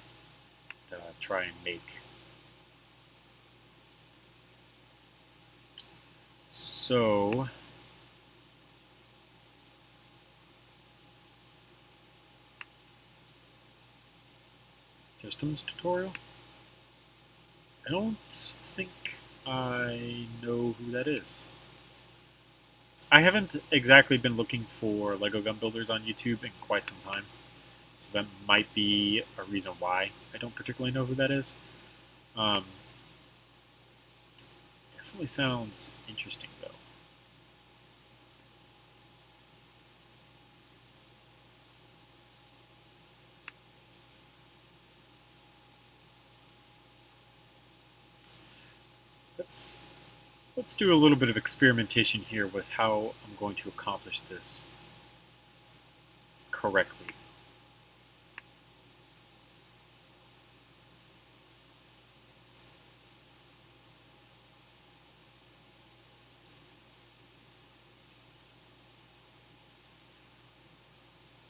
to try and make. So systems tutorial? I don't think I know who that is. I haven't exactly been looking for Lego gun builders on YouTube in quite some time, so that might be a reason why I don't particularly know who that is. Definitely sounds interesting, though. Let's do a little bit of experimentation here with how I'm going to accomplish this correctly.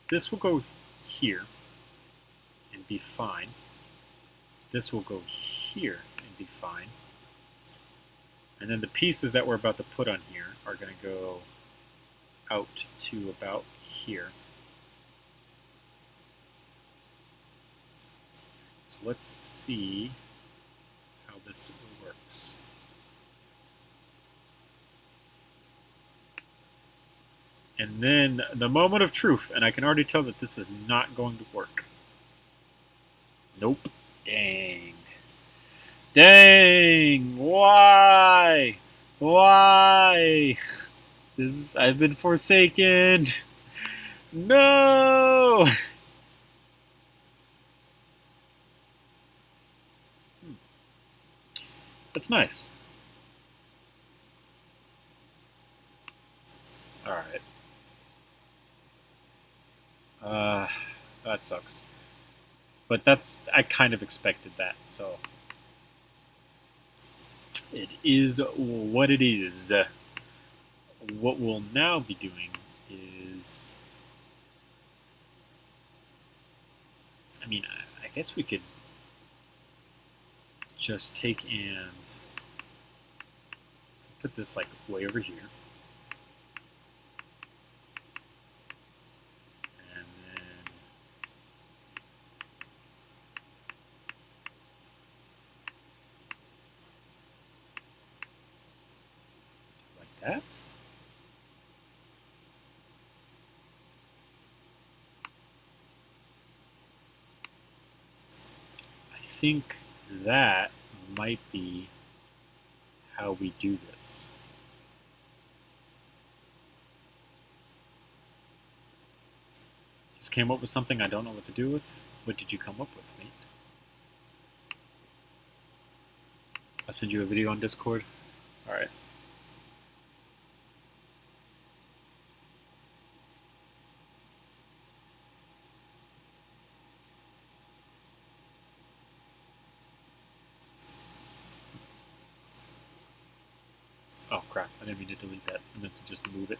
This will go here and be fine. This will go here and be fine. And then the pieces that we're about to put on here are going to go out to about here. So let's see how this works. And then the moment of truth, and I can already tell that this is not going to work. Nope. Dang. Dang! Why? Why? I've been forsaken. No! That's nice. Alright. That sucks. But I kind of expected that, so. It is what it is. What we'll now be doing is. I mean, I guess we could just take and put this like way over here. And then like that. I think that might be how we do this. Just came up with something I don't know what to do with. What did you come up with, mate? I'll send you a video on Discord. Alright. Oh crap, I didn't mean to delete that. I meant to just move it.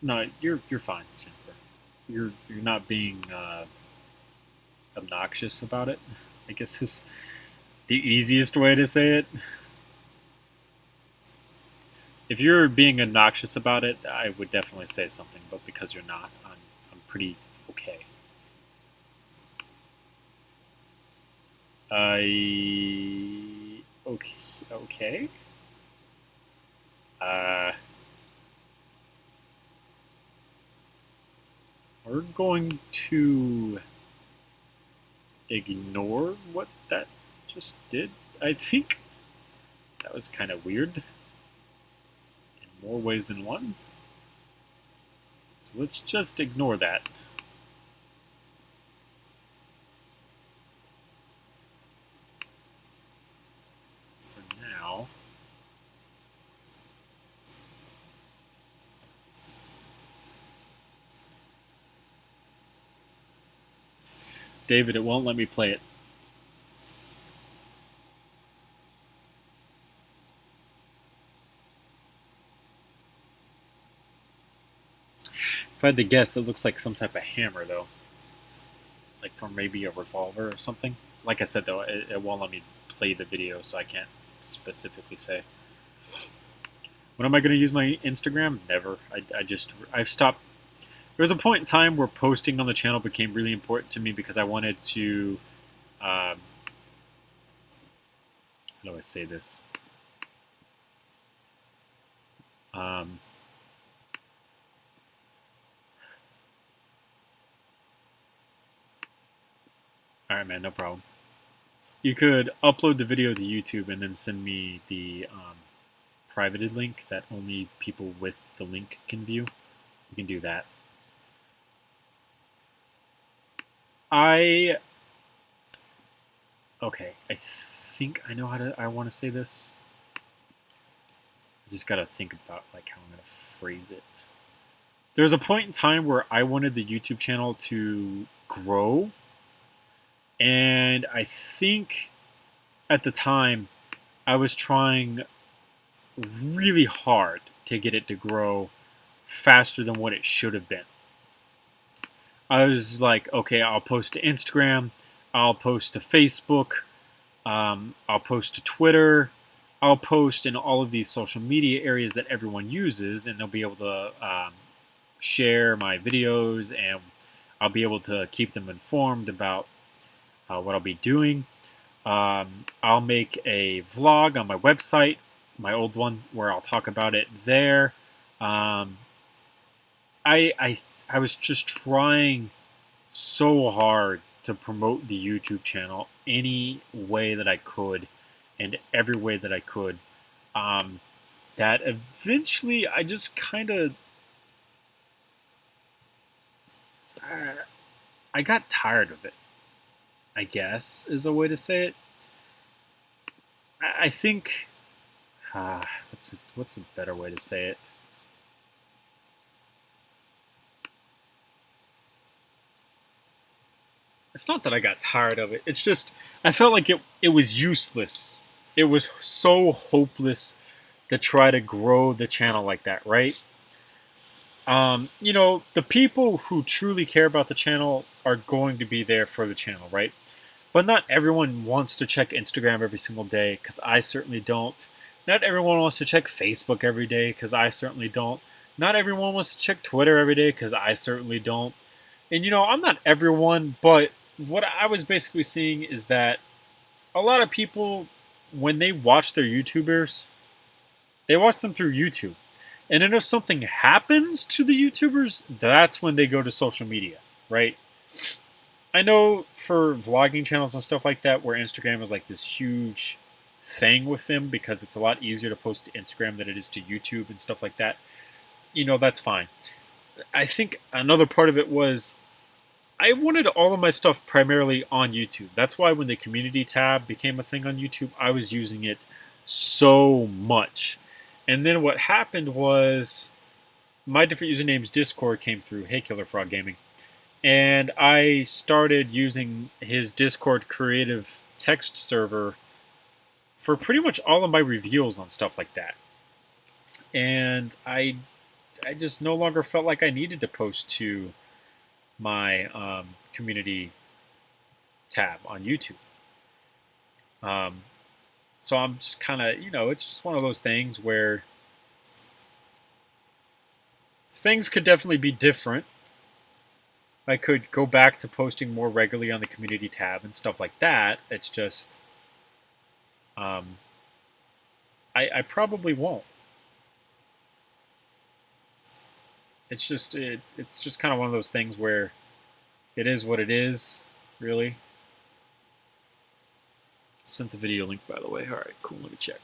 No, you're fine, Jennifer. You're not being obnoxious about it. I guess is the easiest way to say it. If you're being obnoxious about it, I would definitely say something. But because you're not, I'm pretty okay. Okay. Okay. Uh, we're going to ignore what that just did. I think that was kind of weird in more ways than one. So let's just ignore that for now. David, it won't let me play it. If I had to guess, it looks like some type of hammer, though. Like from maybe a revolver or something. Like I said, though, it won't let me play the video, so I can't specifically say. When am I going to use my Instagram? Never. I've stopped. There was a point in time where posting on the channel became really important to me because I wanted to. How do I say this? Um, all right, man, no problem. You could upload the video to YouTube and then send me the privated link that only people with the link can view. You can do that. Okay, I think I know how to. I want to say this. I just gotta think about like how I'm gonna phrase it. There was a point in time where I wanted the YouTube channel to grow, and I think at the time I was trying really hard to get it to grow faster than what it should have been. I was like, okay, I'll post to Instagram, I'll post to Facebook, I'll post to Twitter, I'll post in all of these social media areas that everyone uses, and they'll be able to share my videos, and I'll be able to keep them informed about what I'll be doing. I'll make a vlog on my website, my old one, where I'll talk about it there. Um, I was just trying so hard to promote the YouTube channel any way that I could, and every way that I could. Um, that eventually I just kind of I got tired of it. I guess is a way to say it. I think what's a better way to say it? It's not that I got tired of it. It's just I felt like it was useless. It was so hopeless to try to grow the channel like that, right? The people who truly care about the channel are going to be there for the channel, right? But not everyone wants to check Instagram every single day, because I certainly don't. Not everyone wants to check Facebook every day, because I certainly don't. Not everyone wants to check Twitter every day, because I certainly don't. And I'm not everyone, but what I was basically seeing is that a lot of people, when they watch their YouTubers, they watch them through YouTube. And then if something happens to the YouTubers, that's when they go to social media, right? I know for vlogging channels and stuff like that, where Instagram is like this huge thing with them because it's a lot easier to post to Instagram than it is to YouTube and stuff like that. That's fine. I think another part of it was I wanted all of my stuff primarily on YouTube. That's why when the community tab became a thing on YouTube, I was using it so much. And then what happened was my different usernames Discord came through. Hey, Killer Frog Gaming. And I started using his Discord creative text server for pretty much all of my reveals on stuff like that. And I I just no longer felt like I needed to post to my community tab on YouTube. Um, so I'm just kind of, it's just one of those things where things could definitely be different. I could go back to posting more regularly on the community tab and stuff like that. It's just, um, I probably won't. It's just kind of one of those things where it is what it is, really. Sent the video link, by the way. All right, cool. Let me check.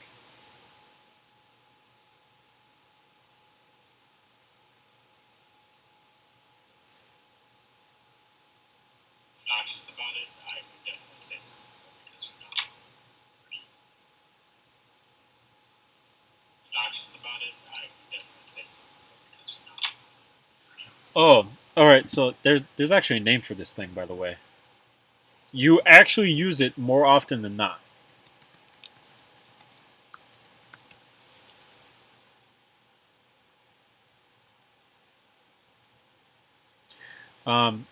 Obnoxious about it, I would definitely say something because you're not obnoxious about it. I would definitely say something because you're not. Oh, all right. So there's actually a name for this thing, by the way. You actually use it more often than not.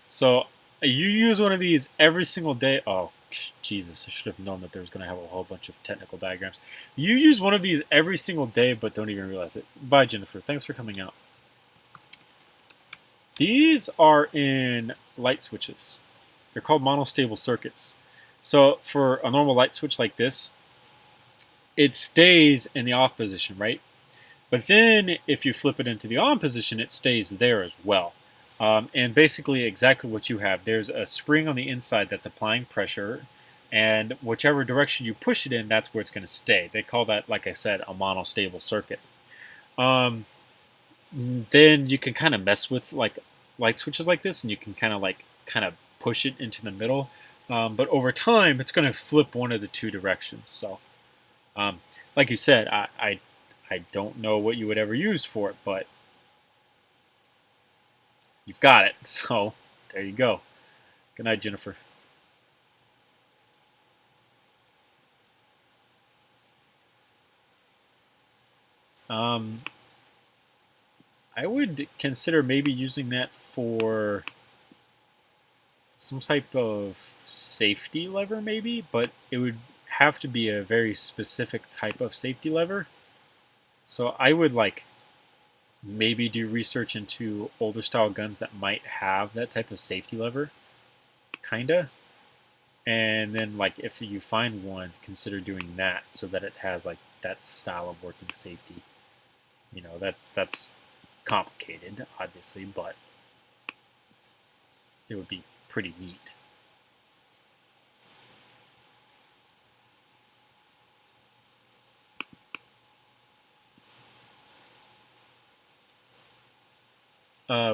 So you use one of these every single day. Oh, Jesus! I should have known that there was going to have a whole bunch of technical diagrams. You use one of these every single day, but don't even realize it. Bye, Jennifer. Thanks for coming out. These are in light switches. They're called monostable circuits. So for a normal light switch like this, it stays in the off position, right? But then if you flip it into the on position, it stays there as well. And basically exactly what you have. There's a spring on the inside that's applying pressure, and whichever direction you push it in, that's where it's going to stay. They call that, like I said, a monostable circuit. Um, then you can kind of mess with like light switches like this, and you can kind of push it into the middle. But over time, it's going to flip one of the two directions. So, um, like you said, I don't know what you would ever use for it, but you've got it. So there you go. Good night, Jennifer. Um, I would consider maybe using that for some type of safety lever, maybe, but it would have to be a very specific type of safety lever. So I would like maybe do research into older style guns that might have that type of safety lever, kinda. And then like if you find one, consider doing that so that it has like that style of working safety. That's complicated, obviously, but it would be pretty neat.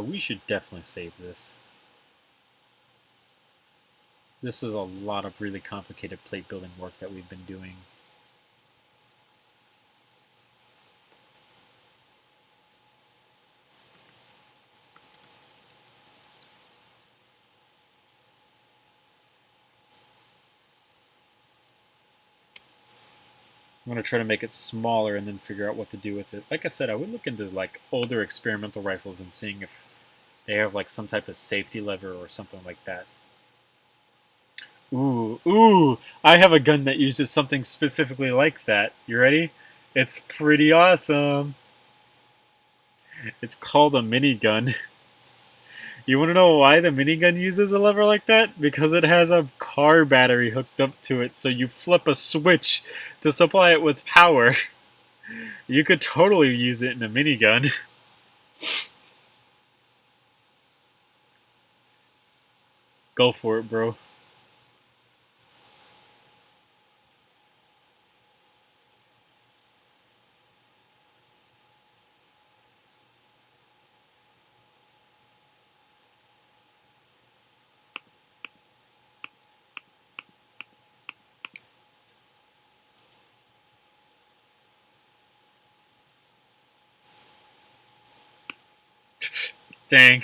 We should definitely save this. This is a lot of really complicated plate building work that we've been doing. I'm going to try to make it smaller and then figure out what to do with it. Like I said, I would look into like older experimental rifles and seeing if they have like some type of safety lever or something like that. Ooh, I have a gun that uses something specifically like that. You ready? It's pretty awesome. It's called a minigun. You want to know why the minigun uses a lever like that? Because it has a car battery hooked up to it, so you flip a switch to supply it with power. You could totally use it in a minigun. Go for it, bro. Dang.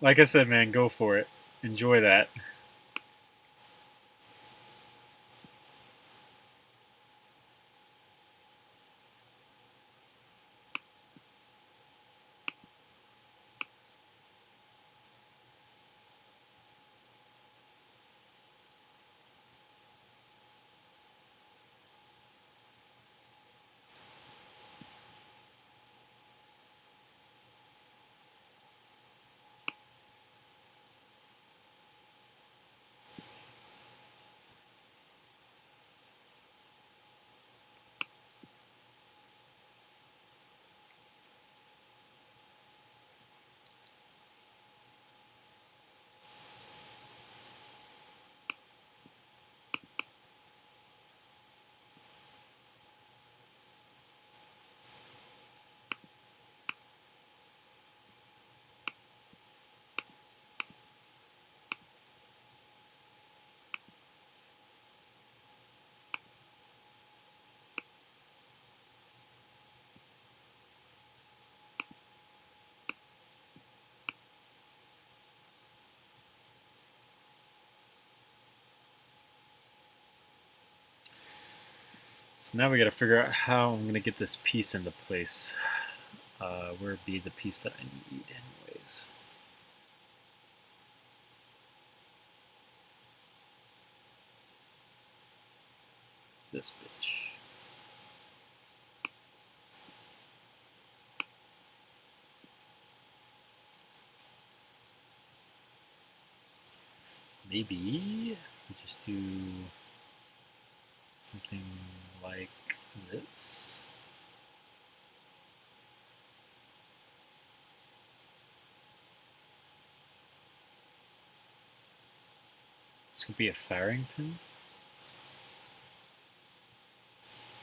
Like I said, man, go for it. Enjoy that. So now we got to figure out how I'm going to get this piece into place. Where would be the piece that I need anyways? This bitch. Maybe we just do something like this. This could be a firing pin.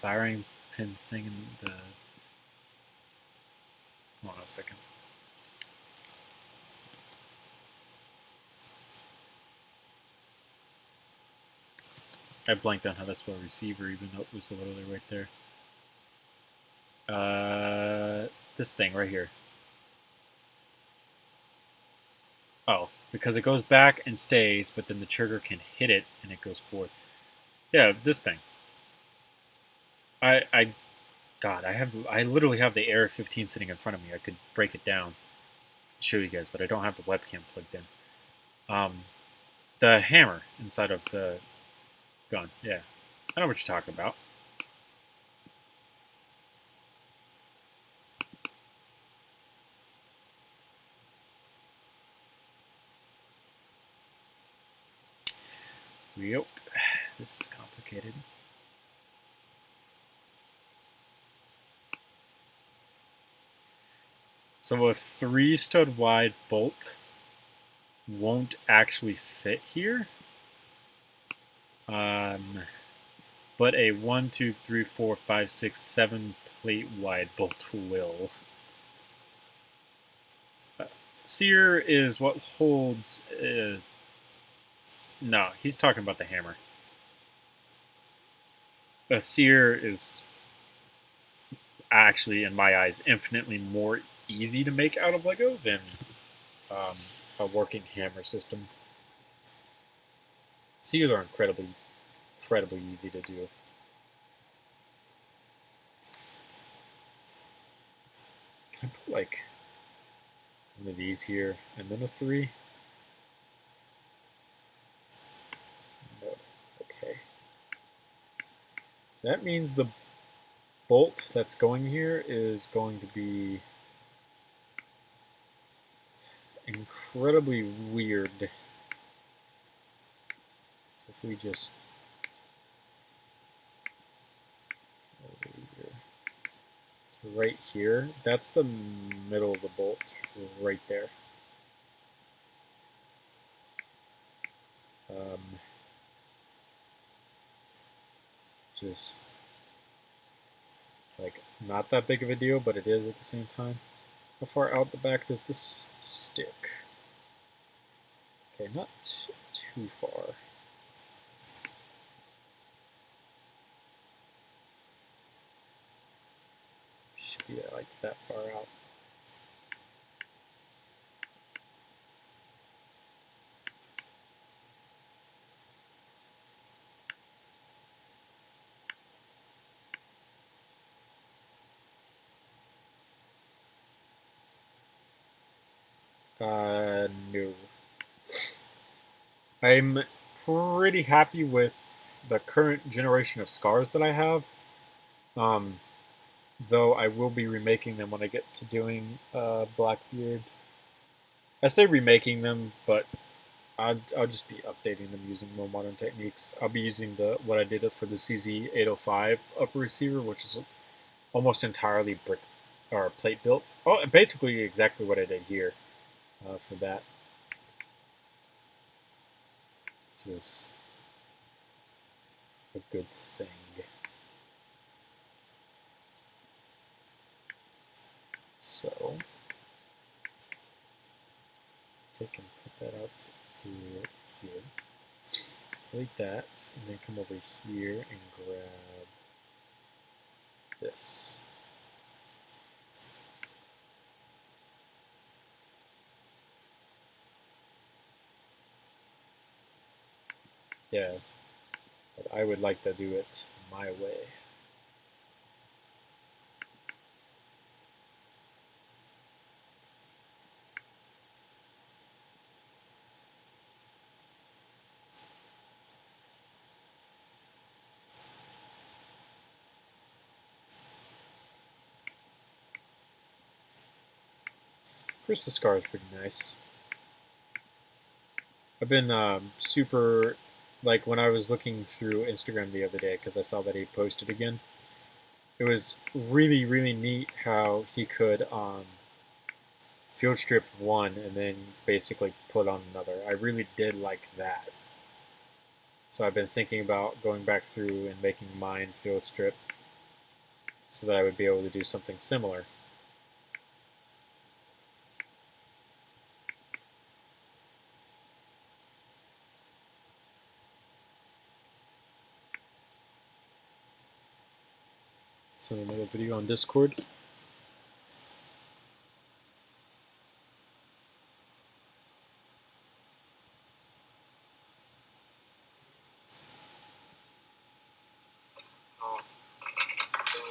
Firing pin thing in the... Hold on a second. I blanked on how to spell receiver, even though it was literally right there. This thing right here. Oh, because it goes back and stays, but then the trigger can hit it and it goes forward. Yeah, this thing. God, I literally have the AR-15 sitting in front of me. I could break it down, show you guys, but I don't have the webcam plugged in. The hammer inside of the gun. Yeah, I know what you're talking about. Yep, this is complicated. So a 3-stud wide bolt won't actually fit here. But a 1, 2, 3, 4, 5, 6, 7 plate wide bolt will. Sear is what holds. No, he's talking about the hammer. A sear is actually, in my eyes, infinitely more easy to make out of Lego than a working hammer system. Sears are incredibly easy to do. Can I put like one of these here and then a 3? No. Okay. That means the bolt that's going here is going to be incredibly weird. So if we just right here, that's the middle of the bolt right there. Just like not that big of a deal, but it is at the same time. How far out the back does this stick? Okay, not too far. Should be like that far out. No. I'm pretty happy with the current generation of scars that I have. Though I will be remaking them when I get to doing Blackbeard. I say remaking them, but I'll just be updating them using more modern techniques. I'll be using what I did for the CZ805 upper receiver, which is almost entirely brick or plate built. Oh, basically exactly what I did here for that. Which is a good thing. So take and put that out to here. Delete that, and then come over here and grab this. Yeah, but I would like to do it my way. Chris's scar is pretty nice. I've been super, like when I was looking through Instagram the other day because I saw that he posted again. It was really, really neat how he could field strip one and then basically put on another. I really did like that. So I've been thinking about going back through and making mine field strip so that I would be able to do something similar. Send another video on Discord. So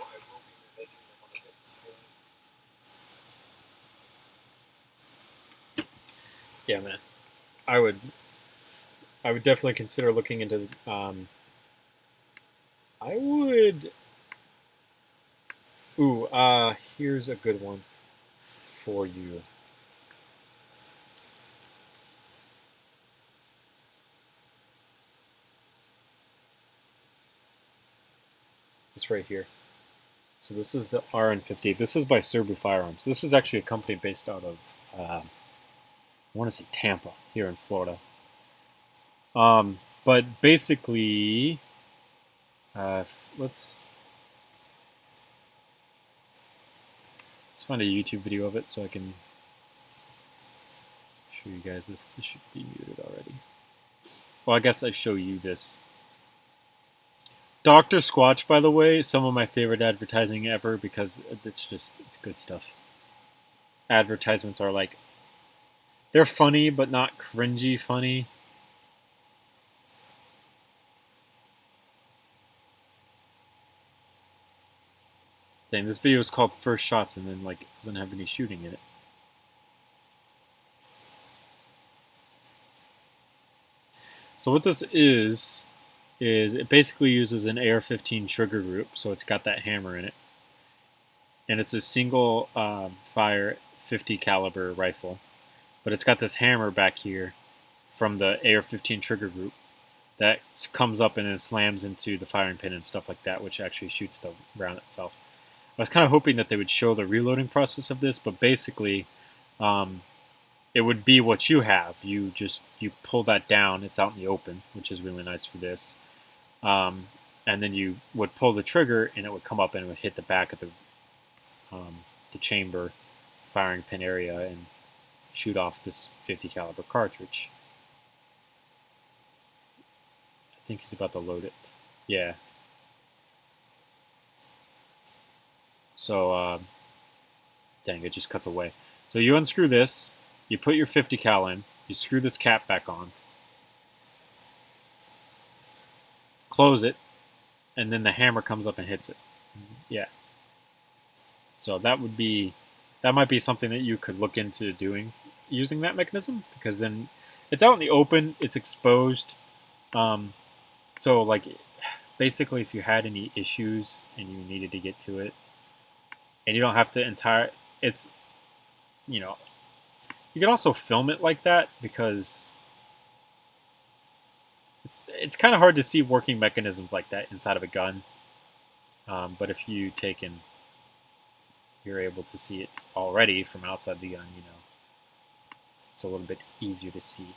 I will be making one of it today. Yeah, man. I would definitely consider looking into. I would. Ooh, here's a good one for you. This right here. So this is the RN50. This is by Serbu Firearms. This is actually a company based out of, I want to say Tampa, here in Florida. But basically, let's find a YouTube video of it so I can show you guys this. This should be muted already. Well, I guess I show you this. Dr. Squatch, by the way, some of my favorite advertising ever because it's good stuff. Advertisements are like, they're funny but not cringy funny. Dang, this video is called First Shots and then like it doesn't have any shooting in it. So what this is it basically uses an AR-15 trigger group, so it's got that hammer in it, and it's a single fire 50 caliber rifle, but it's got this hammer back here from the AR-15 trigger group that comes up and then slams into the firing pin and stuff like that, which actually shoots the round itself. I was kind of hoping that they would show the reloading process of this, but basically, it would be what you have. You pull that down. It's out in the open, which is really nice for this. And then you would pull the trigger, and it would come up and it would hit the back of the chamber firing pin area and shoot off this 50 caliber cartridge. I think he's about to load it. Yeah. So, dang, it just cuts away. So you unscrew this, you put your 50 cal in, you screw this cap back on, close it, and then the hammer comes up and hits it. Yeah. So that might be something that you could look into doing, using that mechanism, because then it's out in the open, it's exposed. So like, basically, if you had any issues and you needed to get to it, and you don't have to it's, you know, you can also film it like that because it's kind of hard to see working mechanisms like that inside of a gun. But if you take and you're able to see it already from outside the gun, it's a little bit easier to see.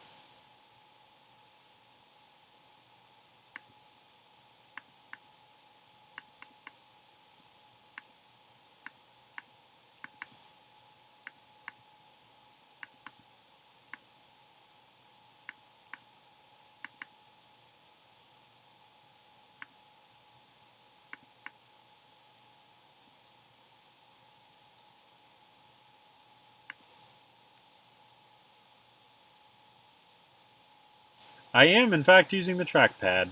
I am, in fact, using the trackpad.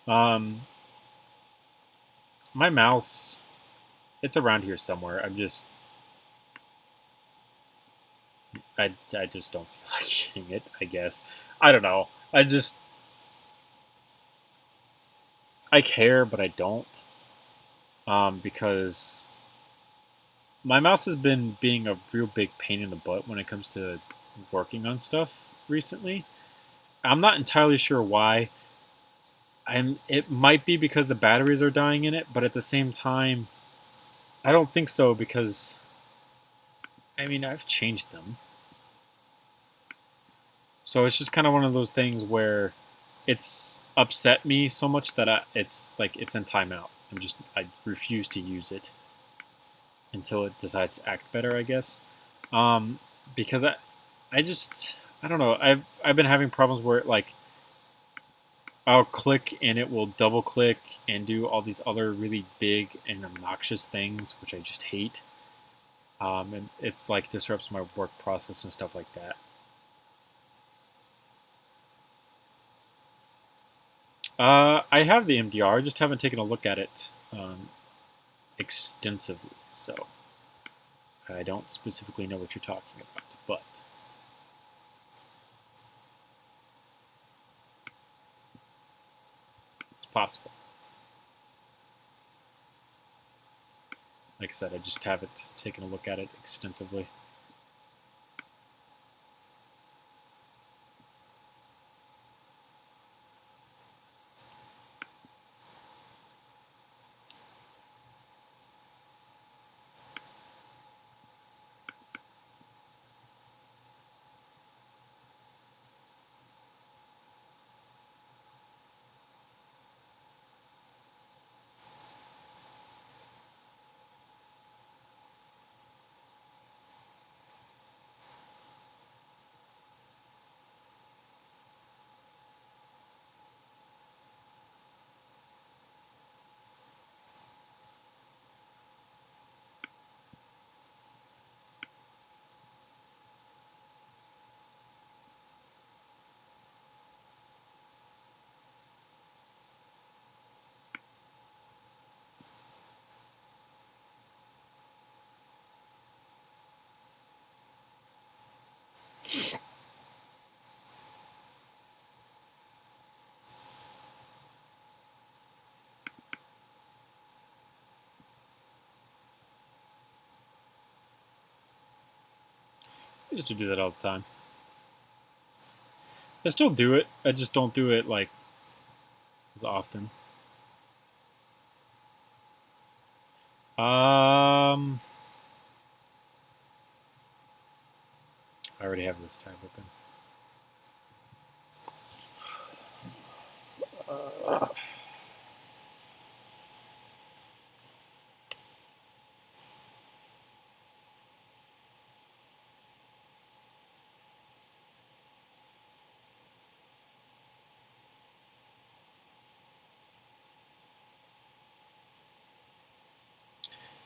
My mouse, it's around here somewhere. I just don't feel like getting it, I guess. I don't know. I care, but I don't. Because my mouse has been being a real big pain in the butt when it comes to working on stuff recently. I'm not entirely sure why. It might be because the batteries are dying in it, but at the same time, I don't think so because I mean I've changed them. So it's just kind of one of those things where it's upset me so much that it's like it's in timeout. I refuse to use it until it decides to act better, I guess. Um, because I don't know. I've been having problems where like I'll click and it will double click and do all these other really big and obnoxious things, which I just hate. And it's like disrupts my work process and stuff like that. I have the MDR, I just haven't taken a look at it extensively, so I don't specifically know what you're talking about, but it's possible. Like I said, I just haven't taken a look at it extensively. I used to do that all the time. I still do it. I just don't do it like as often. I already have this tab open.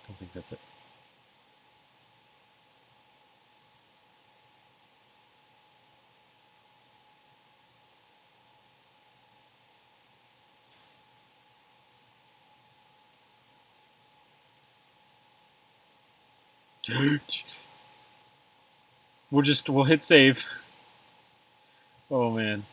Don't think that's it. We'll hit save. Oh man.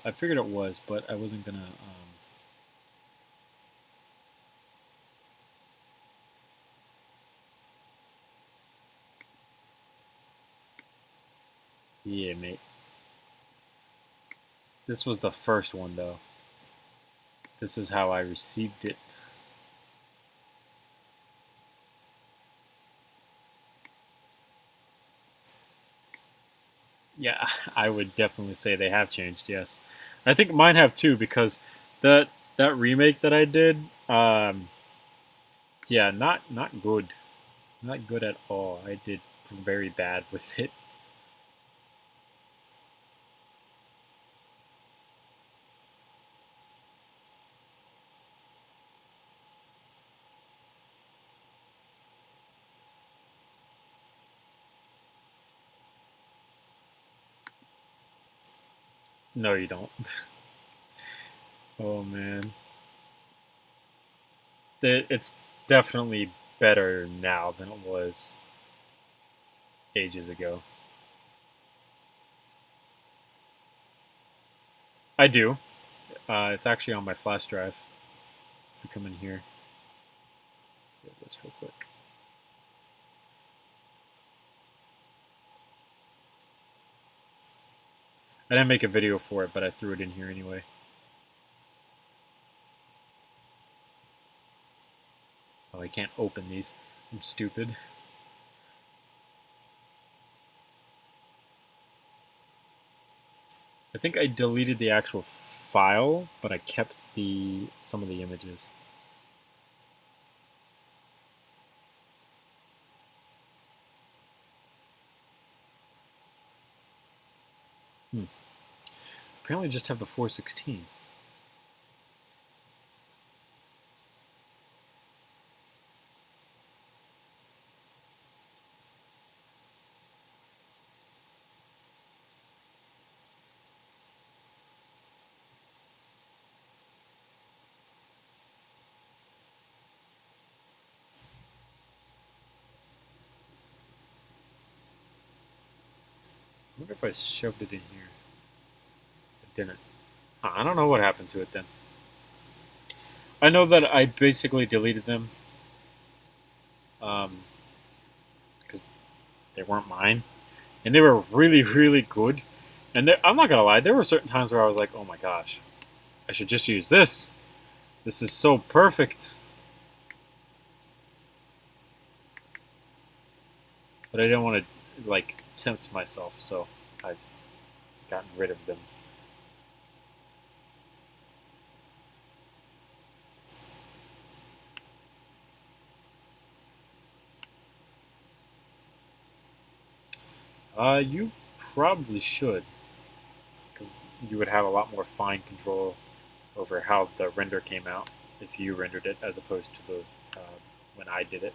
I figured it was, but I wasn't gonna. Yeah, mate. This was the first one, though. This is how I received it. Yeah, I would definitely say they have changed. Yes, I think mine have too because that remake that I did, yeah, not good, not good at all. I did very bad with it. No, you don't. Oh man, it's definitely better now than it was ages ago. I do. It's actually on my flash drive. If we come in here, save this real quick. I didn't make a video for it, but I threw it in here anyway. Oh, I can't open these. I'm stupid. I think I deleted the actual file, but I kept some of the images. Apparently, I just have the 416. I wonder if I shoved it in here. I didn't. I don't know what happened to it then. I know that I basically deleted them because they weren't mine, and they were really, really good. And I'm not gonna lie, there were certain times where I was like, "Oh my gosh, I should just use this. This is so perfect." But I didn't want to like tempt myself, so I've gotten rid of them. You probably should, because you would have a lot more fine control over how the render came out if you rendered it as opposed to the when I did it.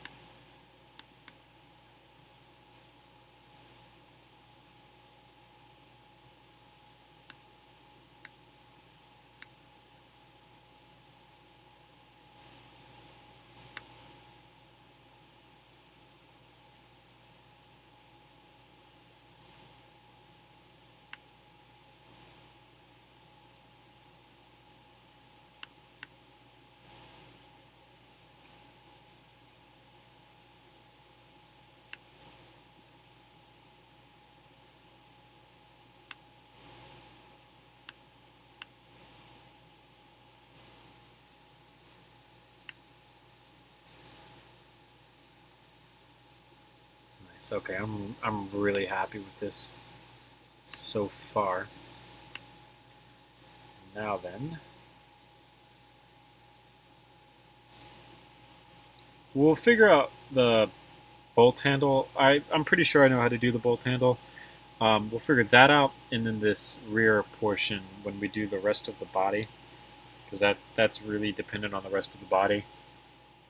Nice. Okay, I'm really happy with this so far. Now then, we'll figure out the bolt handle. I'm pretty sure I know how to do the bolt handle. We'll figure that out, and then this rear portion when we do the rest of the body, because that's really dependent on the rest of the body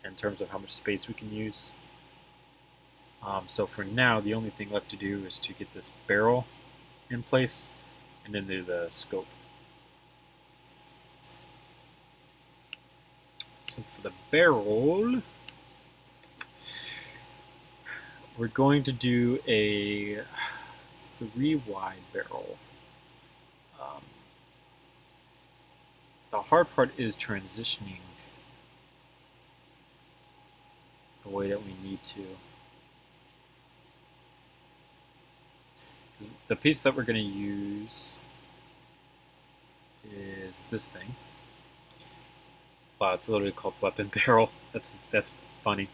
in terms of how much space we can use. So for now, the only thing left to do is to get this barrel in place, and then do the scope. So for the barrel, we're going to do a 3-wide barrel. The hard part is transitioning the way that we need to. The piece that we're going to use is this thing. Wow, it's literally called weapon barrel. That's funny.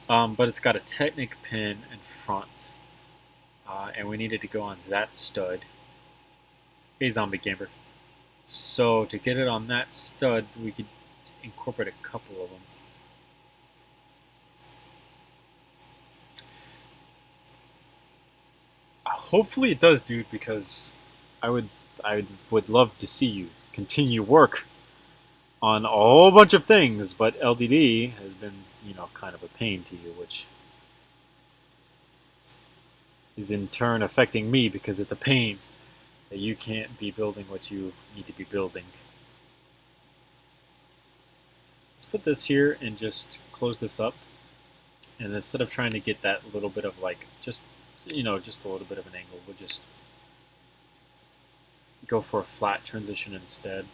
But it's got a Technic pin in front. And we needed to go on that stud. Hey, zombie gamer. So to get it on that stud, we could incorporate a couple of them. Hopefully it does, dude, because I would love to see you continue work on a whole bunch of things, but LDD has been, kind of a pain to you, which is in turn affecting me because it's a pain that you can't be building what you need to be building. Let's put this here and just close this up. And instead of trying to get that little bit of just a little bit of an angle, we'll just go for a flat transition instead.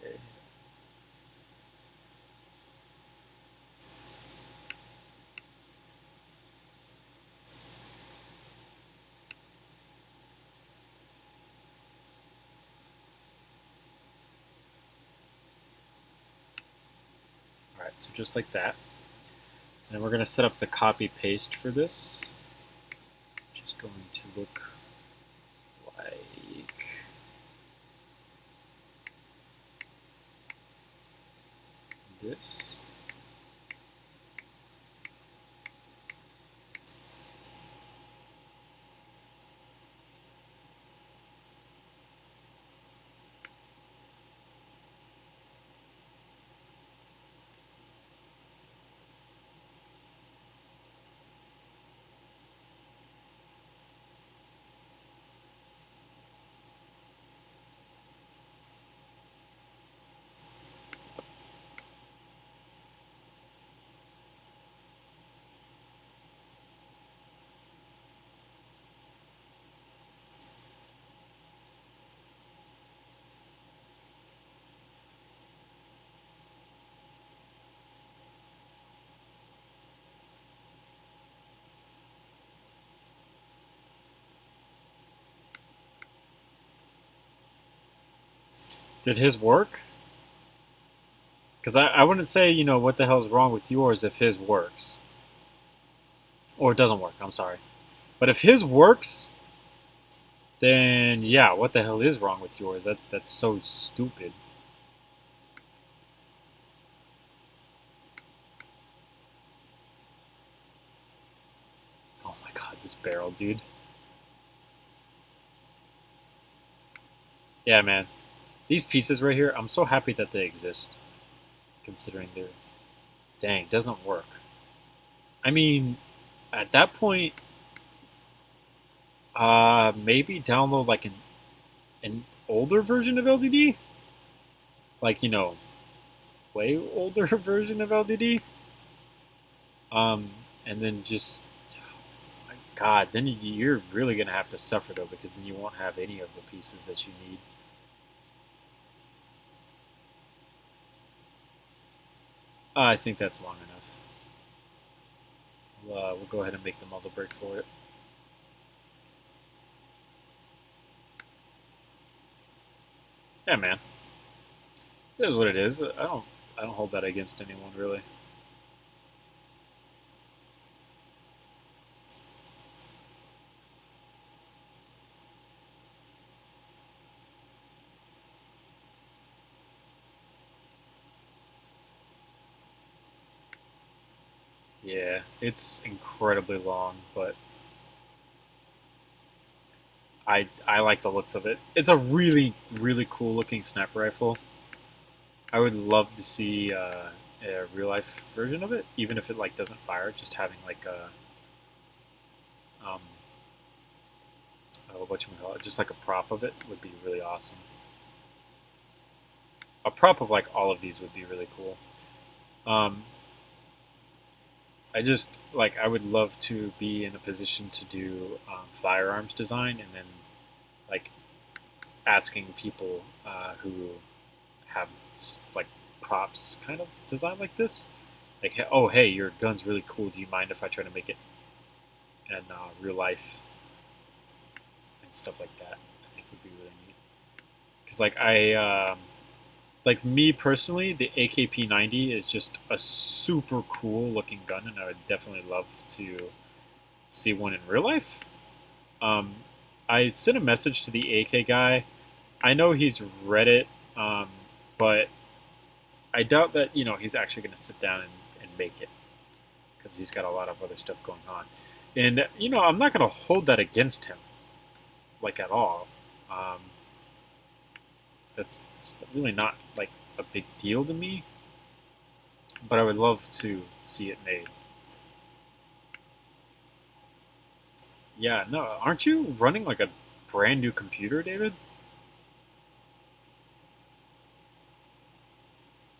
Okay. All right, so just like that. And we're going to set up the copy paste for this, which is going to look like this. Did his work? Because I wouldn't say, what the hell's wrong with yours if his works. Or it doesn't work, I'm sorry. But if his works, then yeah, what the hell is wrong with yours? That's so stupid. Oh my god, this barrel, dude. Yeah, man. These pieces right here, I'm so happy that they exist. Considering they're... Dang, doesn't work. I mean, at that point, maybe download like an older version of LDD? Like, way older version of LDD? And then just... My god, then you're really going to have to suffer, though, because then you won't have any of the pieces that you need. I think that's long enough. We'll go ahead and make the muzzle brake for it. Yeah, man. It is what it is. I don't hold that against anyone, really. Yeah, it's incredibly long, but I like the looks of it. It's a really really cool looking sniper rifle. I would love to see a real life version of it, even if it like doesn't fire. Just having like a what you call it, just like a prop of it would be really awesome. A prop of like all of these would be really cool. Um, I just like I would love to be in a position to do firearms design, and then like asking people who have like props kind of designed like this, like, oh hey, your gun's really cool. Do you mind if I try to make it in real life and stuff like that? I think would be really neat. Because like me personally, the AKP-90 is just a super cool looking gun, and I would definitely love to see one in real life. Um, I sent a message to the AK guy. I know he's read it, um, but I doubt that he's actually going to sit down and make it because he's got a lot of other stuff going on. And I'm not going to hold that against him, like at all. Um, that's really not like a big deal to me, but I would love to see it made. Yeah, no, aren't you running like a brand new computer, David?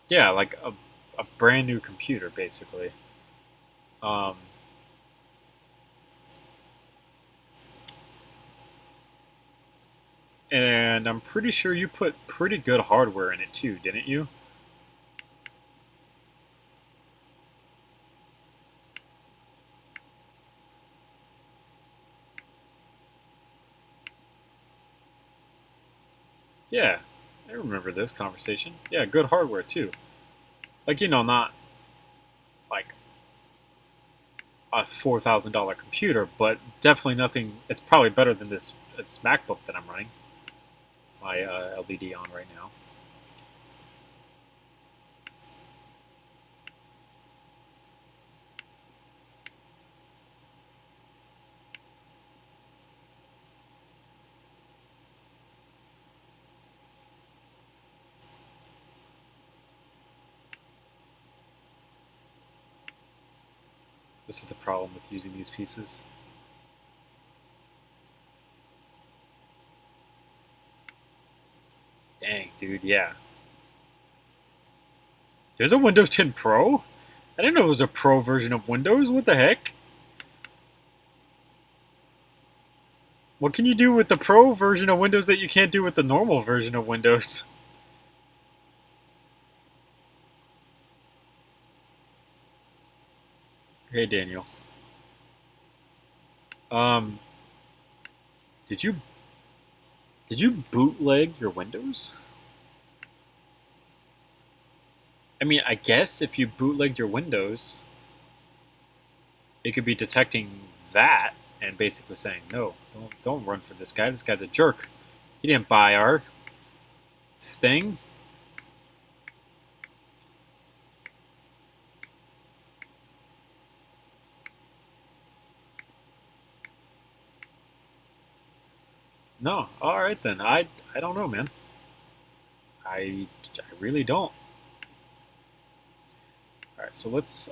Yeah, like a brand new computer, basically. Um, And I'm pretty sure you put pretty good hardware in it too, didn't you? Yeah, I remember this conversation. Yeah, good hardware too. Like, not like a $4,000 computer, but definitely nothing. It's probably better than this MacBook that I'm running my LDD on right now. This is the problem with using these pieces. Dang, dude, yeah. There's a Windows 10 Pro? I didn't know it was a Pro version of Windows. What the heck? What can you do with the Pro version of Windows that you can't do with the normal version of Windows? Hey, Daniel. Um, did you bootleg your Windows? I mean, I guess if you bootlegged your Windows, it could be detecting that and basically saying, "No, don't run for this guy. This guy's a jerk. He didn't buy our thing." No, all right then. I don't know, man. I really don't. All right, so let's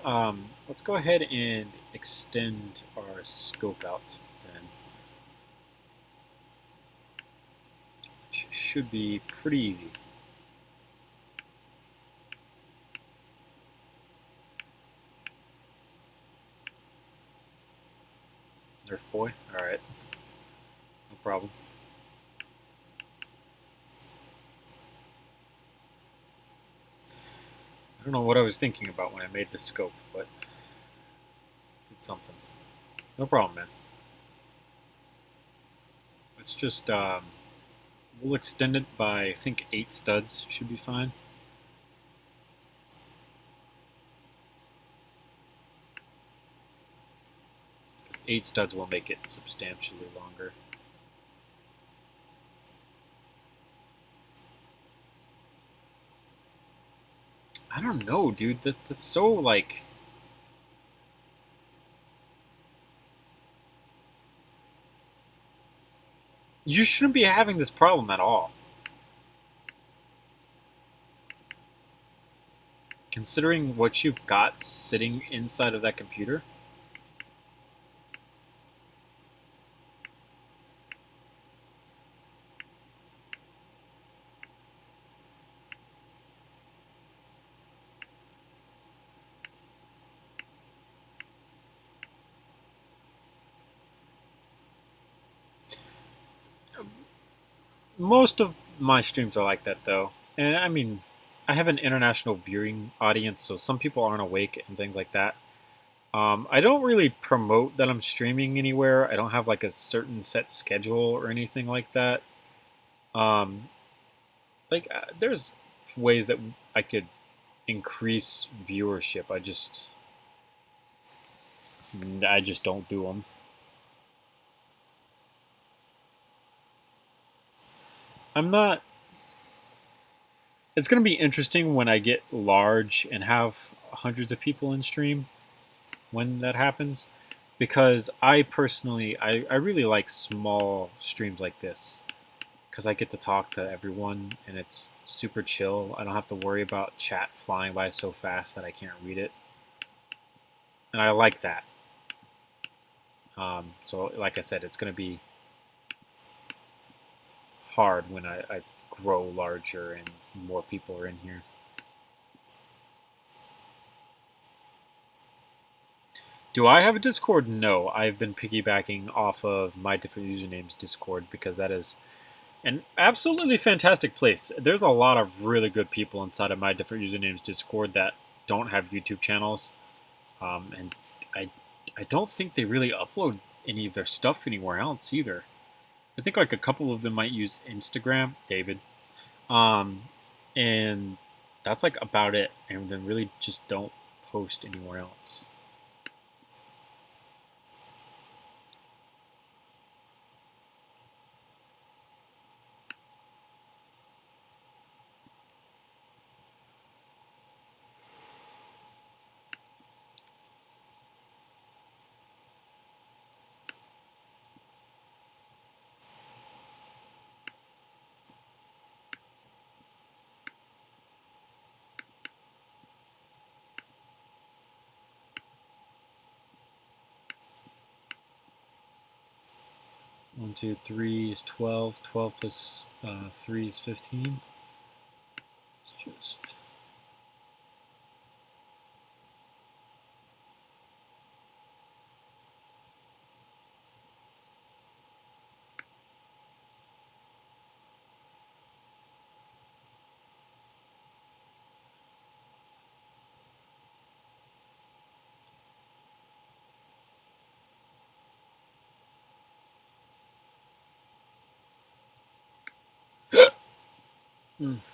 go ahead and extend our scope out then. Which should be pretty easy. Nerf boy. All right, no problem. I don't know what I was thinking about when I made the scope, but did something. No problem, man. Let's just we'll extend it by I think 8 studs should be fine. Eight studs will make it substantially longer. I don't know, dude. That's so like. You shouldn't be having this problem at all. Considering what you've got sitting inside of that computer. Most of my streams are like that, though. And I mean, I have an international viewing audience, so some people aren't awake and things like that. I don't really promote that I'm streaming anywhere. I don't have like a certain set schedule or anything like that. Um, there's ways that I could increase viewership. I just don't do them. I'm not. It's gonna be interesting when I get large and have hundreds of people in stream when that happens, because I personally I really like small streams like this because I get to talk to everyone and it's super chill. I don't have to worry about chat flying by so fast that I can't read it, and I like that. So, like I said, it's going to be hard when I grow larger and more people are in here. Do I have a Discord? No, I've been piggybacking off of my different usernames Discord because that is An absolutely fantastic place. There's a lot of really good people inside of my different usernames Discord that don't have YouTube channels, and I I don't think they really upload any of their stuff anywhere else either. I think like a couple of them might use Instagram, David, um, and that's like about it, and then really just don't post anywhere else. 1, 2, 3 is 12. 12 plus 3 is 15. It's just.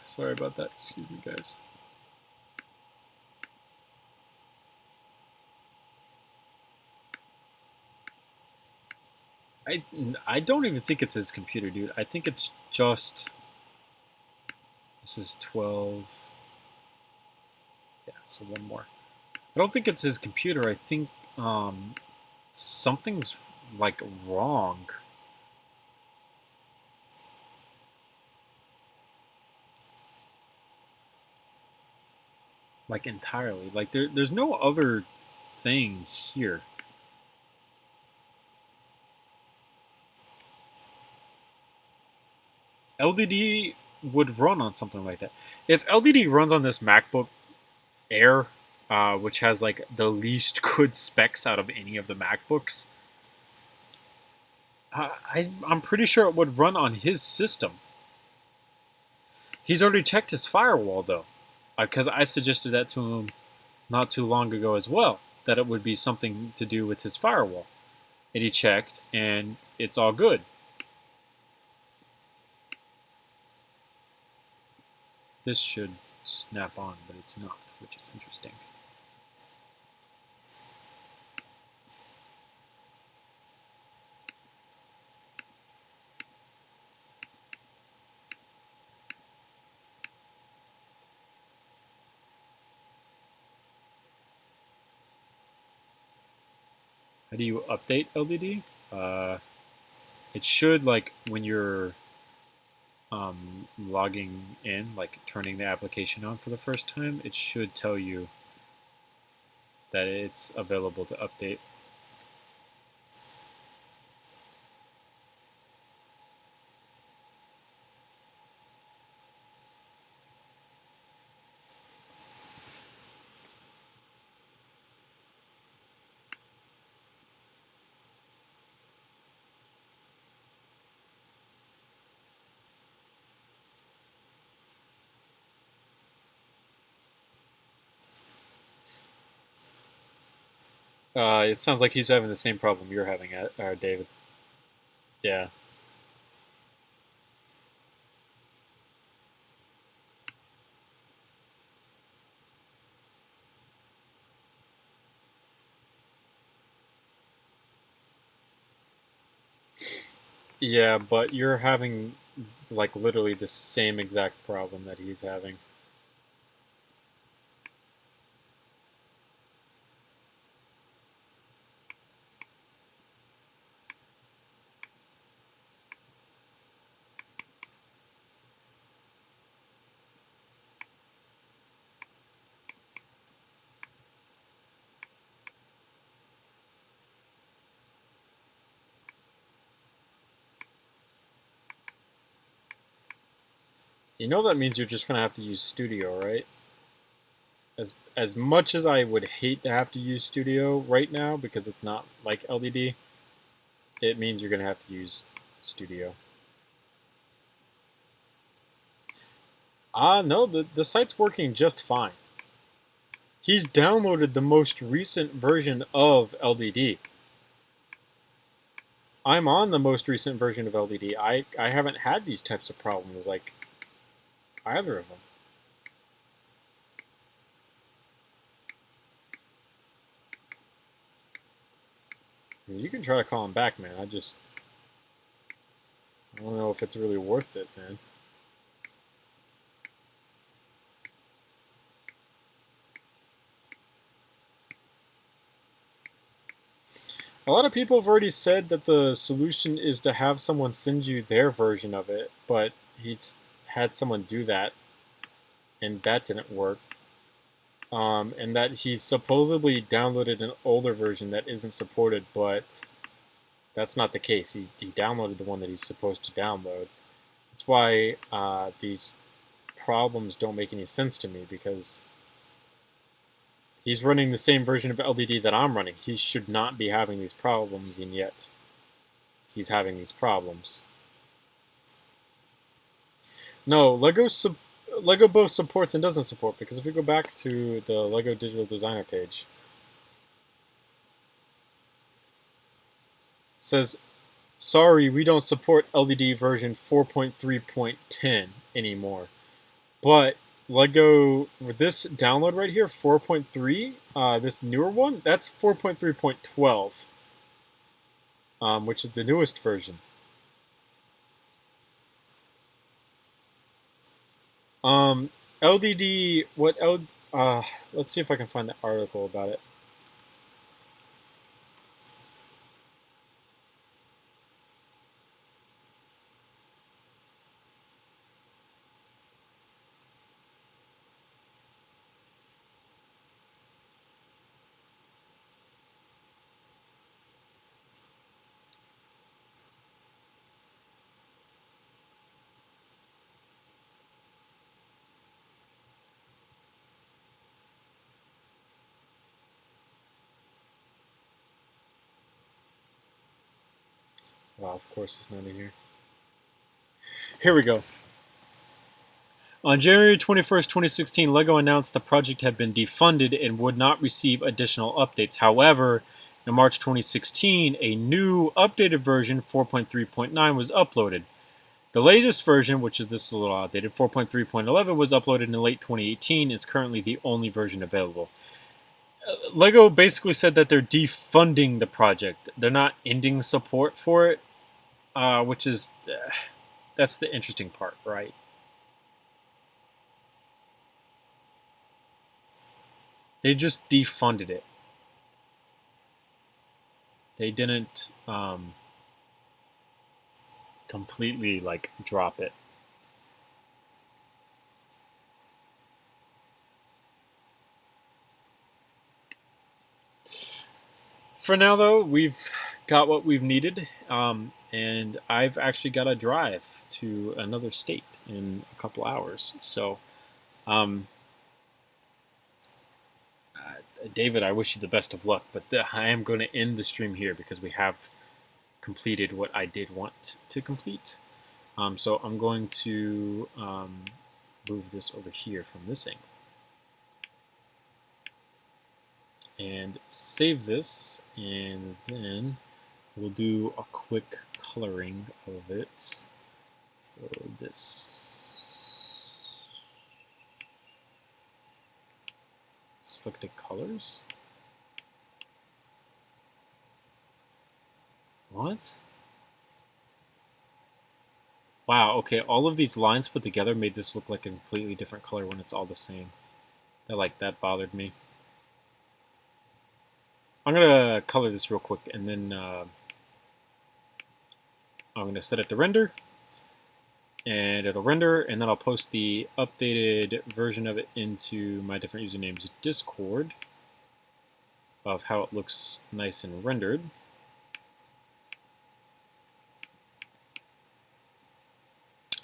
Sorry about that. Excuse me, guys. I, I don't even think it's his computer, dude. I think it's just. This is 12. Yeah, so one more. I don't think it's his computer. I think something's like wrong. Like entirely. Like there's no other thing here. LDD would run on something like that. If LDD runs on this MacBook Air, which has like the least good specs out of any of the MacBooks, I'm pretty sure it would run on his system. He's already checked his firewall though, because I suggested that to him not too long ago as well, that it would be something to do with his firewall. And he checked, and it's all good. This should snap on, but it's not, which is interesting. How do you update LDD? It should, like, when you're logging in, like turning the application on for the first time, it should tell you that it's available to update. It sounds like he's having the same problem you're having, David. Yeah. Yeah, but you're having like literally the same exact problem that he's having. You know that means you're just gonna have to use Studio, right? As much as I would hate to have to use Studio right now because it's not like LDD, it means you're gonna have to use Studio. No, the site's working just fine. He's downloaded the most recent version of LDD. I'm on the most recent version of LDD. I haven't had these types of problems like either of them. I mean, you can try to call him back, man. I don't know if it's really worth it, man. A lot of people have already said that the solution is to have someone send you their version of it, but he's had someone do that, and that didn't work. And that he's supposedly downloaded an older version that isn't supported, but that's not the case. He downloaded the one that he's supposed to download. That's why these problems don't make any sense to me, because he's running the same version of LDD that I'm running. He should not be having these problems, and yet he's having these problems. No, Lego both supports and doesn't support, because if we go back to the Lego Digital Designer page, it says, sorry, we don't support LDD version 4.3.10 anymore. But Lego, this download right here, 4.3, this newer one, that's 4.3.12, which is the newest version. LDD, let's see if I can find the article about it. Wow, of course it's not in here. Here we go. On January 21st, 2016, LEGO announced the project had been defunded and would not receive additional updates. However, in March 2016, a new updated version, 4.3.9, was uploaded. The latest version, which is this is a little outdated, 4.3.11, was uploaded in late 2018, is currently the only version available. LEGO basically said that they're defunding the project. They're not ending support for it, which is, that's the interesting part, right? They just defunded it. They didn't completely like drop it. For now, though, we've got what we've needed, and I've actually got to drive to another state in a couple hours. So, David, I wish you the best of luck, but I am going to end the stream here because we have completed what I did want to complete. So I'm going to move this over here from this angle and save this, and then we'll do a quick coloring of it. So this, select colors. What? Wow, okay, all of these lines put together made this look like a completely different color when it's all the same. That bothered me. I'm going to color this real quick, and then I'm going to set it to render, and it'll render, and then I'll post the updated version of it into my different usernames Discord of how it looks nice and rendered.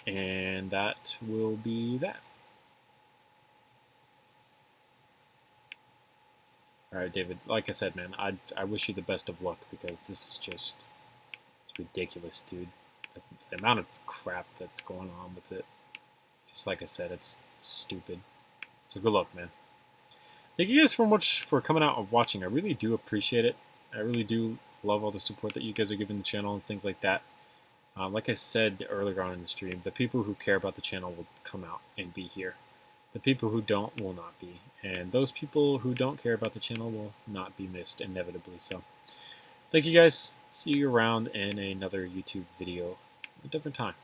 And that will be that. All right, David, like I said, man, I wish you the best of luck, because this is just, it's ridiculous, dude. The amount of crap that's going on with it. Just like I said, it's stupid. So good luck, man. Thank you guys so much for coming out and watching. I really do appreciate it. I really do love all the support that you guys are giving the channel and things like that. Like I said earlier on in the stream, the people who care about the channel will come out and be here. The people who don't will not be. And those people who don't care about the channel will not be missed inevitably. So thank you guys. See you around in another YouTube video at a different time.